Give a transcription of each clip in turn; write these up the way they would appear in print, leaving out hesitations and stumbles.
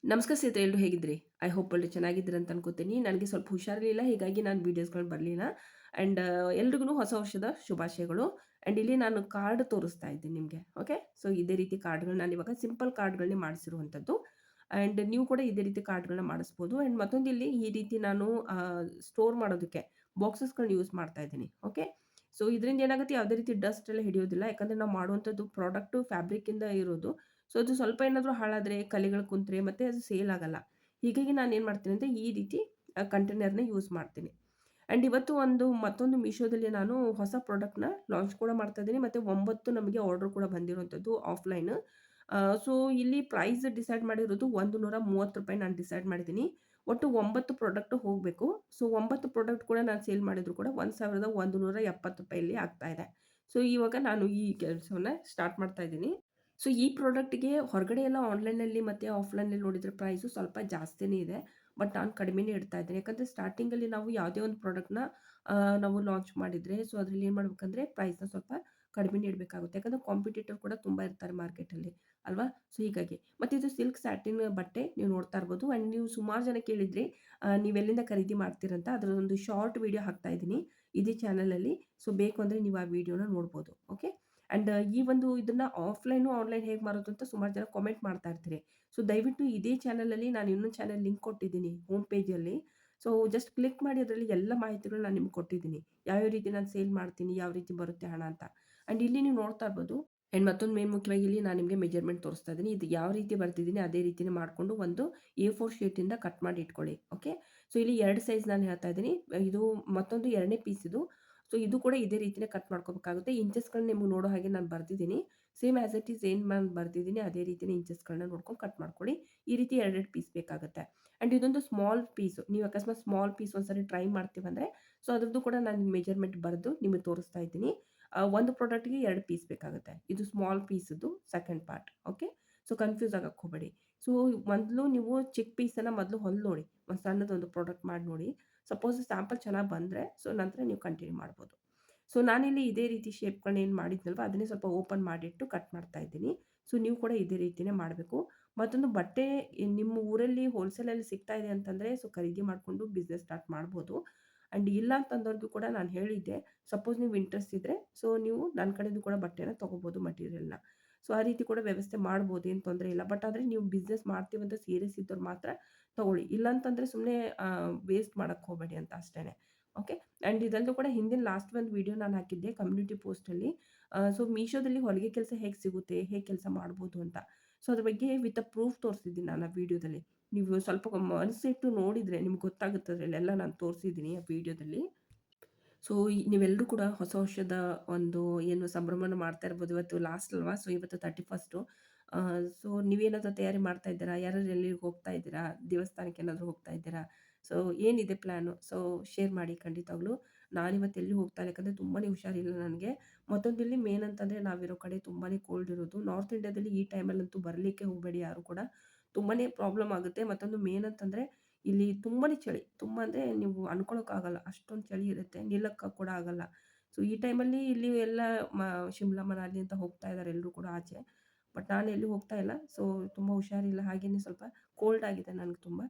ನಮಸ್ಕಾರ ಸ್ನೇಹಿತರೆ, ಎಲ್ಲರೂ ಹೇಗಿದ್ರಿ? ಐ ಹೋಪ್ ಎಲ್ಲರೂ ಚೆನ್ನಾಗಿದ್ದೀರಿ ಅಂತ ಅನ್ಕೋತೀನಿ. ನನಗೆ ಸ್ವಲ್ಪ ಹುಷಾರಿರಲಿಲ್ಲ, ಹೀಗಾಗಿ ನಾನು ವೀಡಿಯೋಸ್‌ಗಳು ಬರಲಿಲ್ಲ. ಆ್ಯಂಡ್ ಎಲ್ರಿಗೂ ಹೊಸ ವರ್ಷದ ಶುಭಾಶಯಗಳು. ಆ್ಯಂಡ್ ಇಲ್ಲಿ ನಾನು ಕಾರ್ಡ್ ತೋರಿಸ್ತಾ ಇದ್ದೀನಿ ನಿಮಗೆ. ಓಕೆ. ಸೊ ಇದೇ ರೀತಿ ಕಾರ್ಡ್‌ಗಳನ್ನ ನಾನಿವಾಗ ಸಿಂಪಲ್ ಕಾರ್ಡ್‌ಗಳನ್ನೇ ಮಾಡಿಸಿರುವಂಥದ್ದು. ಆ್ಯಂಡ್ ನೀವು ಕೂಡ ಇದೇ ರೀತಿ ಕಾರ್ಡ್‌ಗಳನ್ನ ಮಾಡಿಸ್ಬೋದು. ಆ್ಯಂಡ್ ಮತ್ತೊಂದು ಇಲ್ಲಿ ಈ ರೀತಿ ನಾನು ಸ್ಟೋರ್ ಮಾಡೋದಕ್ಕೆ ಬಾಕ್ಸಸ್‌ಗಳನ್ನ ಯೂಸ್ ಮಾಡ್ತಾ ಇದ್ದೀನಿ. ಓಕೆ. ಸೊ ಇದರಿಂದ ಏನಾಗುತ್ತೆ, ಯಾವುದೇ ರೀತಿ ಡಸ್ಟ್ ಎಲ್ಲ ಹಿಡಿಯೋದಿಲ್ಲ. ಯಾಕಂದ್ರೆ ನಾವು ಮಾಡುವಂಥದ್ದು ಪ್ರಾಡಕ್ಟು ಫ್ಯಾಬ್ರಿಕ್ಕಿಂದ ಇರೋದು. ಸೊ ಅದು ಸ್ವಲ್ಪ ಏನಾದರೂ ಹಾಳಾದರೆ, ಕಲೆಗಳು ಕುಂತ್ರೆ ಮತ್ತೆ ಅದು ಸೇಲ್ ಆಗಲ್ಲ. ಹೀಗಾಗಿ ನಾನೇನು ಮಾಡ್ತೀನಿ ಅಂದರೆ ಈ ರೀತಿ ಕಂಟೈನರ್‌ನ ಯೂಸ್ ಮಾಡ್ತೀನಿ. ಆ್ಯಂಡ್ ಇವತ್ತು ಮತ್ತೊಂದು ಮೀಶೋದಲ್ಲಿ ನಾನು ಹೊಸ ಪ್ರಾಡಕ್ಟ್‌ನ ಲಾಂಚ್ ಕೂಡ ಮಾಡ್ತಾ ಇದ್ದೀನಿ. ಮತ್ತು 9 ನಮಗೆ ಆರ್ಡರ್ ಕೂಡ ಬಂದಿರುವಂಥದ್ದು ಆಫ್‌ಲೈನ್. ಸೊ ಇಲ್ಲಿ ಪ್ರೈಸ್ ಡಿಸೈಡ್ ಮಾಡಿರೋದು ₹130 ನಾನು ಡಿಸೈಡ್ ಮಾಡಿದ್ದೀನಿ. ಒಟ್ಟು 9 ಪ್ರಾಡಕ್ಟ್ ಹೋಗಬೇಕು. ಸೊ 9 ಪ್ರಾಡಕ್ಟ್ ಕೂಡ ನಾನು ಸೇಲ್ ಮಾಡಿದ್ರು ಕೂಡ ₹1170 ಆಗ್ತಾ ಇದೆ. ಸೊ ಇವಾಗ ನಾನು ಈ ಕೆಲಸವನ್ನ ಸ್ಟಾರ್ಟ್ ಮಾಡ್ತಾ ಇದ್ದೀನಿ. ಸೊ ಈ ಪ್ರಾಡಕ್ಟ್‌ಗೆ ಹೊರಗಡೆ ಎಲ್ಲ ಆನ್‌ಲೈನಲ್ಲಿ ಮತ್ತು ಆಫ್‌ಲೈನಲ್ಲಿ ನೋಡಿದ್ರೆ ಪ್ರೈಸು ಸ್ವಲ್ಪ ಜಾಸ್ತಿನೇ ಇದೆ. ಬಟ್ ನಾನು ಕಡಿಮೆನೇ ಇಡ್ತಾ ಇದ್ದೀನಿ. ಯಾಕಂದರೆ ಸ್ಟಾರ್ಟಿಂಗಲ್ಲಿ ನಾವು ಯಾವುದೇ ಒಂದು ಪ್ರಾಡಕ್ಟ್‌ನ ನಾವು ಲಾಂಚ್ ಮಾಡಿದರೆ, ಸೊ ಅದ್ರಲ್ಲಿ ಏನು ಮಾಡ್ಬೇಕಂದ್ರೆ ಪ್ರೈಸ್‌ನ ಸ್ವಲ್ಪ ಕಡಿಮೆನೇ ಇಡಬೇಕಾಗುತ್ತೆ. ಯಾಕಂದರೆ ಕಾಂಪಿಟೇಟರ್ ಕೂಡ ತುಂಬ ಇರ್ತಾರೆ ಮಾರ್ಕೆಟಲ್ಲಿ ಅಲ್ವಾ? ಸೊ ಹೀಗಾಗಿ. ಮತ್ತು ಇದು ಸಿಲ್ಕ್ ಸ್ಯಾಟಿನ್ ಬಟ್ಟೆ ನೀವು ನೋಡ್ತಾ ಇರ್ಬೋದು. ಆ್ಯಂಡ್ ನೀವು ಸುಮಾರು ಜನ ಕೇಳಿದ್ರಿ ನೀವೆಲ್ಲಿಂದ ಖರೀದಿ ಮಾಡ್ತೀರಂತ. ಅದರದೊಂದು ಶಾರ್ಟ್ ವಿಡಿಯೋ ಹಾಕ್ತಾ ಇದ್ದೀನಿ ಇದೇ ಚಾನಲಲ್ಲಿ. ಸೊ ಬೇಕು ಅಂದರೆ ನೀವು ಆ ವಿಡಿಯೋನ ನೋಡ್ಬೋದು. ಓಕೆ. ಆ್ಯಂಡ್ ಈ ಒಂದು ಇದನ್ನ ಆಫ್‌ಲೈನು, ಆನ್‌ಲೈನ್ ಹೇಗೆ ಮಾರೋದು ಅಂತ ಸುಮಾರು ಜನ ಕಾಮೆಂಟ್ ಮಾಡ್ತಾ ಇರ್ತೀರಿ. ಸೊ ದಯವಿಟ್ಟು ಇದೇ ಚಾನಲಲ್ಲಿ ನಾನು ಇನ್ನೊಂದು ಚಾನಲ್ ಲಿಂಕ್ ಕೊಟ್ಟಿದ್ದೀನಿ ಹೋಮ್ ಪೇಜಲ್ಲಿ. ಸೊ ಜಸ್ಟ್ ಕ್ಲಿಕ್ ಮಾಡಿ ಅದರಲ್ಲಿ ಎಲ್ಲ ಮಾಹಿತಿಗಳು ನಾನು ನಿಮ್ಗೆ ಕೊಟ್ಟಿದ್ದೀನಿ. ಯಾವ್ಯಾವ ರೀತಿ ನಾನು ಸೇಲ್ ಮಾಡ್ತೀನಿ, ಯಾವ ರೀತಿ ಬರುತ್ತೆ ಹಣ ಅಂತ. ಆ್ಯಂಡ್ ಇಲ್ಲಿ ನೀವು ನೋಡ್ತಾ ಇರ್ಬೋದು. ಆ್ಯಂಡ್ ಮತ್ತೊಂದು ಮೇನ್ ಮುಖ್ಯವಾಗಿ ಇಲ್ಲಿ ನಾನು ನಿಮಗೆ ಮೆಜರ್‌ಮೆಂಟ್ ತೋರಿಸ್ತಾ ಇದ್ದೀನಿ. ಇದು ಯಾವ ರೀತಿ ಬರ್ತಿದ್ದೀನಿ ಅದೇ ರೀತಿನೇ ಮಾಡಿಕೊಂಡು ಒಂದು A4 ಶೀಟಿಂದ ಕಟ್ ಮಾಡಿ ಇಟ್ಕೊಳ್ಳಿ. ಓಕೆ. ಸೊ ಇಲ್ಲಿ 2 ಸೈಜ್ ನಾನು ಹೇಳ್ತಾ ಇದ್ದೀನಿ. ಇದು ಮತ್ತೊಂದು 2ನೇ ಪೀಸ್ ಇದು. ಸೊ ಇದು ಕೂಡ ಇದೇ ರೀತಿನೇ ಕಟ್ ಮಾಡ್ಕೋಬೇಕಾಗುತ್ತೆ. ಇಂಚಸ್‌ಗಳನ್ನ ನಿಮ್ಗೆ ನೋಡೋ ಹಾಗೆ ನಾನು ಬರ್ದಿದ್ದೀನಿ. ಸೇಮ್ ಆಸ್ ಇಟ್ ಈಸ್ ಏನು ನಾನು ಬರ್ದಿದ್ದೀನಿ ಅದೇ ರೀತಿನೇ ಇಂಚಸ್‌ಗಳನ್ನ ನೋಡ್ಕೊಂಡು ಕಟ್ ಮಾಡ್ಕೊಳ್ಳಿ. ಈ ರೀತಿ 2 ಪೀಸ್ ಬೇಕಾಗುತ್ತೆ. ಆ್ಯಂಡ್ ಇದೊಂದು ಸ್ಮಾಲ್ ಪೀಸು. ನೀವು ಅಕಸ್ಮಾತ್ ಸ್ಮಾಲ್ ಪೀಸ್ ಒಂದ್ಸರಿ ಟ್ರೈ ಮಾಡ್ತೀವಂದ್ರೆ, ಸೊ ಅದ್ರದ್ದು ಕೂಡ ನಾನು ಮೆಜರ್‌ಮೆಂಟ್ ಬರೆದು ನಿಮಗೆ ತೋರಿಸ್ತಾ ಇದ್ದೀನಿ. ಒಂದು ಪ್ರಾಡಕ್ಟ್‌ಗೆ 2 ಪೀಸ್ ಬೇಕಾಗುತ್ತೆ. ಇದು ಸ್ಮಾಲ್ ಪೀಸದ್ದು second part. Okay. So confuse ಆಗಕ್ಕೆ ಹೋಗಬೇಡಿ. ಸೊ ಮೊದಲು ನೀವು ಚಿಕ್ಕ ಪೀಸನ್ನ ಮೊದಲು ಹೊಲ್ದು ನೋಡಿ. ಒಂದು ಸಣ್ಣದೊಂದು ಪ್ರಾಡಕ್ಟ್ ಮಾಡಿ ನೋಡಿ. ಸಪೋಸ್ ಸ್ಯಾಂಪಲ್ ಚೆನ್ನಾಗಿ ಬಂದರೆ, ಸೊ ನಂತರ ನೀವು ಕಂಟಿನ್ಯೂ ಮಾಡ್ಬೋದು. ಸೊ ನಾನಿಲ್ಲಿ ಇದೇ ರೀತಿ ಶೇಪ್‌ಗಳನ್ನ ಏನು ಮಾಡಿದ್ನಲ್ವ, ಅದನ್ನೇ ಸ್ವಲ್ಪ ಓಪನ್ ಮಾಡಿಟ್ಟು ಕಟ್ ಮಾಡ್ತಾ ಇದ್ದೀನಿ. ಸೊ ನೀವು ಕೂಡ ಇದೇ ರೀತಿನೇ ಮಾಡಬೇಕು. ಮತ್ತೊಂದು ಬಟ್ಟೆ ನಿಮ್ಮ ಊರಲ್ಲಿ ಹೋಲ್‌ಸೇಲಲ್ಲಿ ಸಿಗ್ತಾ ಇದೆ ಅಂತಂದರೆ, ಸೊ ಖರೀದಿ ಮಾಡಿಕೊಂಡು ಬಿಸ್ನೆಸ್ ಸ್ಟಾರ್ಟ್ ಮಾಡ್ಬೋದು. ಆ್ಯಂಡ್ ಇಲ್ಲ ಅಂತಂದವ್ರಿಗೂ ಕೂಡ ನಾನು ಹೇಳಿದ್ದೆ, ಸಪೋಸ್ ನೀವು ಇಂಟ್ರೆಸ್ಟ್ ಇದ್ದರೆ, ಸೊ ನೀವು ನನ್ನ ಕಡೆಯಿಂದ ಕೂಡ ಬಟ್ಟೆನ ತೊಗೋಬೋದು ಮಟೀರಿಯಲ್‌ನ. ಸೊ ಆ ರೀತಿ ಕೂಡ ವ್ಯವಸ್ಥೆ ಮಾಡ್ಬೋದು, ಏನು ತೊಂದರೆ ಇಲ್ಲ. ಬಟ್ ಆದರೆ ನೀವು ಬಿಸ್ನೆಸ್ ಮಾಡ್ತೀವಂತ ಸೀರಿಯಸ್ ಇದ್ದವ್ರು ಮಾತ್ರ ತಗೊಳ್ಳಿ. ಇಲ್ಲಾಂತಂದರೆ ಸುಮ್ಮನೆ ವೇಸ್ಟ್ ಮಾಡಕ್ಕೆ ಹೋಗಬೇಡಿ ಅಂತ ಅಷ್ಟೇನೆ. ಓಕೆ. ಆ್ಯಂಡ್ ಇದಲ್ಲದೆ ಕೂಡ ಹಿಂದಿನ ಲಾಸ್ಟ್ ಒಂದು ವಿಡಿಯೋ ನಾನು ಹಾಕಿದ್ದೆ ಕಮ್ಯುನಿಟಿ ಪೋಸ್ಟಲ್ಲಿ. ಸೊ ಮೀಶೋದಲ್ಲಿ ಹೊಲಿಗೆ ಕೆಲಸ ಹೇಗೆ ಸಿಗುತ್ತೆ, ಹೇಗೆ ಕೆಲಸ ಮಾಡ್ಬೋದು ಅಂತ. ಸೊ ಅದ್ರ ಬಗ್ಗೆ ವಿತ್ ಅ ಪ್ರೂಫ್ ತೋರಿಸಿದ್ದೀನಿ ನಾನು ಆ ವಿಡಿಯೋದಲ್ಲಿ. ನೀವು ಸ್ವಲ್ಪ ಮನಸ್ಸಿಟ್ಟು ನೋಡಿದರೆ ನಿಮ್ಗೆ ಗೊತ್ತಾಗುತ್ತೆ ಅದರಲ್ಲೆಲ್ಲ ನಾನು ತೋರಿಸಿದ್ದೀನಿ ಆ ವಿಡಿಯೋದಲ್ಲಿ. ಸೊ ನೀವೆಲ್ಲರೂ ಕೂಡ ಹೊಸ ವರ್ಷದ ಒಂದು ಏನು ಸಂಭ್ರಮನ ಮಾಡ್ತಾ ಇರ್ಬೋದು. ಇವತ್ತು ಲಾಸ್ಟ್ ಅಲ್ವಾ? ಸೊ ಇವತ್ತು 31. ಸೊ ನೀವೇನಾದರೂ ತಯಾರಿ ಮಾಡ್ತಾ ಇದ್ದೀರಾ? ಯಾರ್ಯಾರು ಎಲ್ಲಿಗೆ ಹೋಗ್ತಾ ಇದ್ದೀರಾ? ದೇವಸ್ಥಾನಕ್ಕೆ ಏನಾದರೂ ಹೋಗ್ತಾ ಇದ್ದೀರಾ? ಸೊ ಏನಿದೆ ಪ್ಲ್ಯಾನು? ಸೊ ಶೇರ್ ಮಾಡಿ ಖಂಡಿತವಾಗ್ಲೂ. ನಾನಿವತ್ತು ಎಲ್ಲಿ ಹೋಗ್ತಾ ಇಲ್ಲ, ಯಾಕಂದರೆ ತುಂಬಾನೇ ಹುಷಾರಿಲ್ಲ ನನಗೆ. ಮತ್ತೊಂದು ಇಲ್ಲಿ ಮೇನ್ ಅಂತಂದರೆ ನಾವಿರೋ ಕಡೆ ತುಂಬಾನೇ ಕೋಲ್ಡ್ ಇರೋದು. ನಾರ್ತ್ ಇಂಡಿಯಾದಲ್ಲಿ ಈ ಟೈಮಲ್ಲಂತೂ ಬರಲಿಕ್ಕೆ ಹೋಗಬೇಡಿ ಯಾರು ಕೂಡ. ತುಂಬಾನೇ ಪ್ರಾಬ್ಲಮ್ ಆಗುತ್ತೆ. ಮತ್ತೊಂದು ಮೇನ್ ಅಂತಂದರೆ ಇಲ್ಲಿ ತುಂಬಾನೇ ಚಳಿ. ತುಂಬ ಅಂದರೆ ನೀವು ಅನ್ಕೊಳ್ಳೋಕ್ಕಾಗಲ್ಲ. ಅಷ್ಟೊಂದು ಚಳಿ ಇರುತ್ತೆ. ನಿಲ್ಲಕ್ಕೆ ಕೂಡ ಆಗಲ್ಲ. ಸೊ ಈ ಟೈಮಲ್ಲಿ ಇಲ್ಲಿ ಎಲ್ಲ ಶಿಮ್ಲಾ, ಮನಾಲಿ ಅಂತ ಹೋಗ್ತಾ ಇದ್ದಾರೆ ಎಲ್ಲರೂ ಕೂಡ ಆಚೆ. ಬಟ್ ನಾನು ಎಲ್ಲೂ ಹೋಗ್ತಾ ಇಲ್ಲ. ಸೊ ತುಂಬ ಹುಷಾರಿಲ್ಲ. ಹಾಗೇನೇ ಸ್ವಲ್ಪ ಕೋಲ್ಡ್ ಆಗಿದೆ ನನಗೆ ತುಂಬ.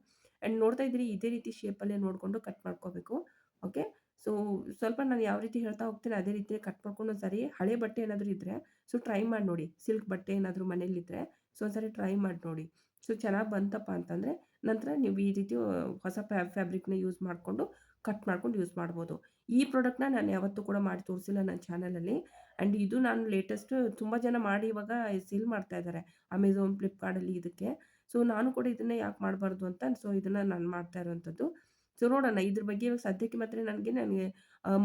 ಆ್ಯಂಡ್ ನೋಡ್ತಾ ಇದ್ದೀರಿ ಇದೇ ರೀತಿ ಶೇಪಲ್ಲೇ ನೋಡಿಕೊಂಡು ಕಟ್ ಮಾಡ್ಕೋಬೇಕು. ಓಕೆ. ಸೊ ಸ್ವಲ್ಪ ನಾನು ಯಾವ ರೀತಿ ಹೇಳ್ತಾ ಹೋಗ್ತೀನಿ ಅದೇ ರೀತಿಯೇ ಕಟ್ ಮಾಡ್ಕೊಂಡು ಒಂದ್ಸರಿ ಹಳೆ ಬಟ್ಟೆ ಏನಾದರೂ ಇದ್ದರೆ ಸೊ ಟ್ರೈ ಮಾಡಿ ನೋಡಿ. ಸಿಲ್ಕ್ ಬಟ್ಟೆ ಏನಾದರೂ ಮನೇಲಿದ್ದರೆ ಸೊ ಒಂದ್ಸರಿ ಟ್ರೈ ಮಾಡಿ ನೋಡಿ. ಸೊ ಚೆನ್ನಾಗಿ ಬಂತಪ್ಪ ಅಂತಂದರೆ ನಂತರ ನೀವು ಈ ರೀತಿ ಹೊಸ ಫ್ಯಾಬ್ರಿಕ್‌ನ ಯೂಸ್ ಮಾಡಿಕೊಂಡು ಕಟ್ ಮಾಡ್ಕೊಂಡು ಯೂಸ್ ಮಾಡ್ಬೋದು. ಈ ಪ್ರಾಡಕ್ಟ್‌ನ ನಾನು ಯಾವತ್ತೂ ಕೂಡ ಮಾಡಿ ತೋರಿಸಿಲ್ಲ ನನ್ನ ಚಾನಲಲ್ಲಿ. ಆ್ಯಂಡ್ ಇದು ನಾನು ಲೇಟೆಸ್ಟ್ ತುಂಬ ಜನ ಮಾಡಿ ಇವಾಗ ಸೇಲ್ ಮಾಡ್ತಾ ಇದ್ದಾರೆ. ಅಮೆಝಾನ್, ಫ್ಲಿಪ್‌ಕಾರ್ಟಲ್ಲಿ ಇದಕ್ಕೆ. ಸೊ ನಾನು ಕೂಡ ಇದನ್ನೇ ಯಾಕೆ ಮಾಡಬಾರ್ದು ಅಂತ ಸೊ ಇದನ್ನು ನಾನು ಮಾಡ್ತಾ ಇರೋವಂಥದ್ದು. ಸೊ ನೋಡೋಣ ಇದ್ರ ಬಗ್ಗೆ ಇವಾಗ ಸದ್ಯಕ್ಕೆ ಮಾತ್ರ ನನಗೆ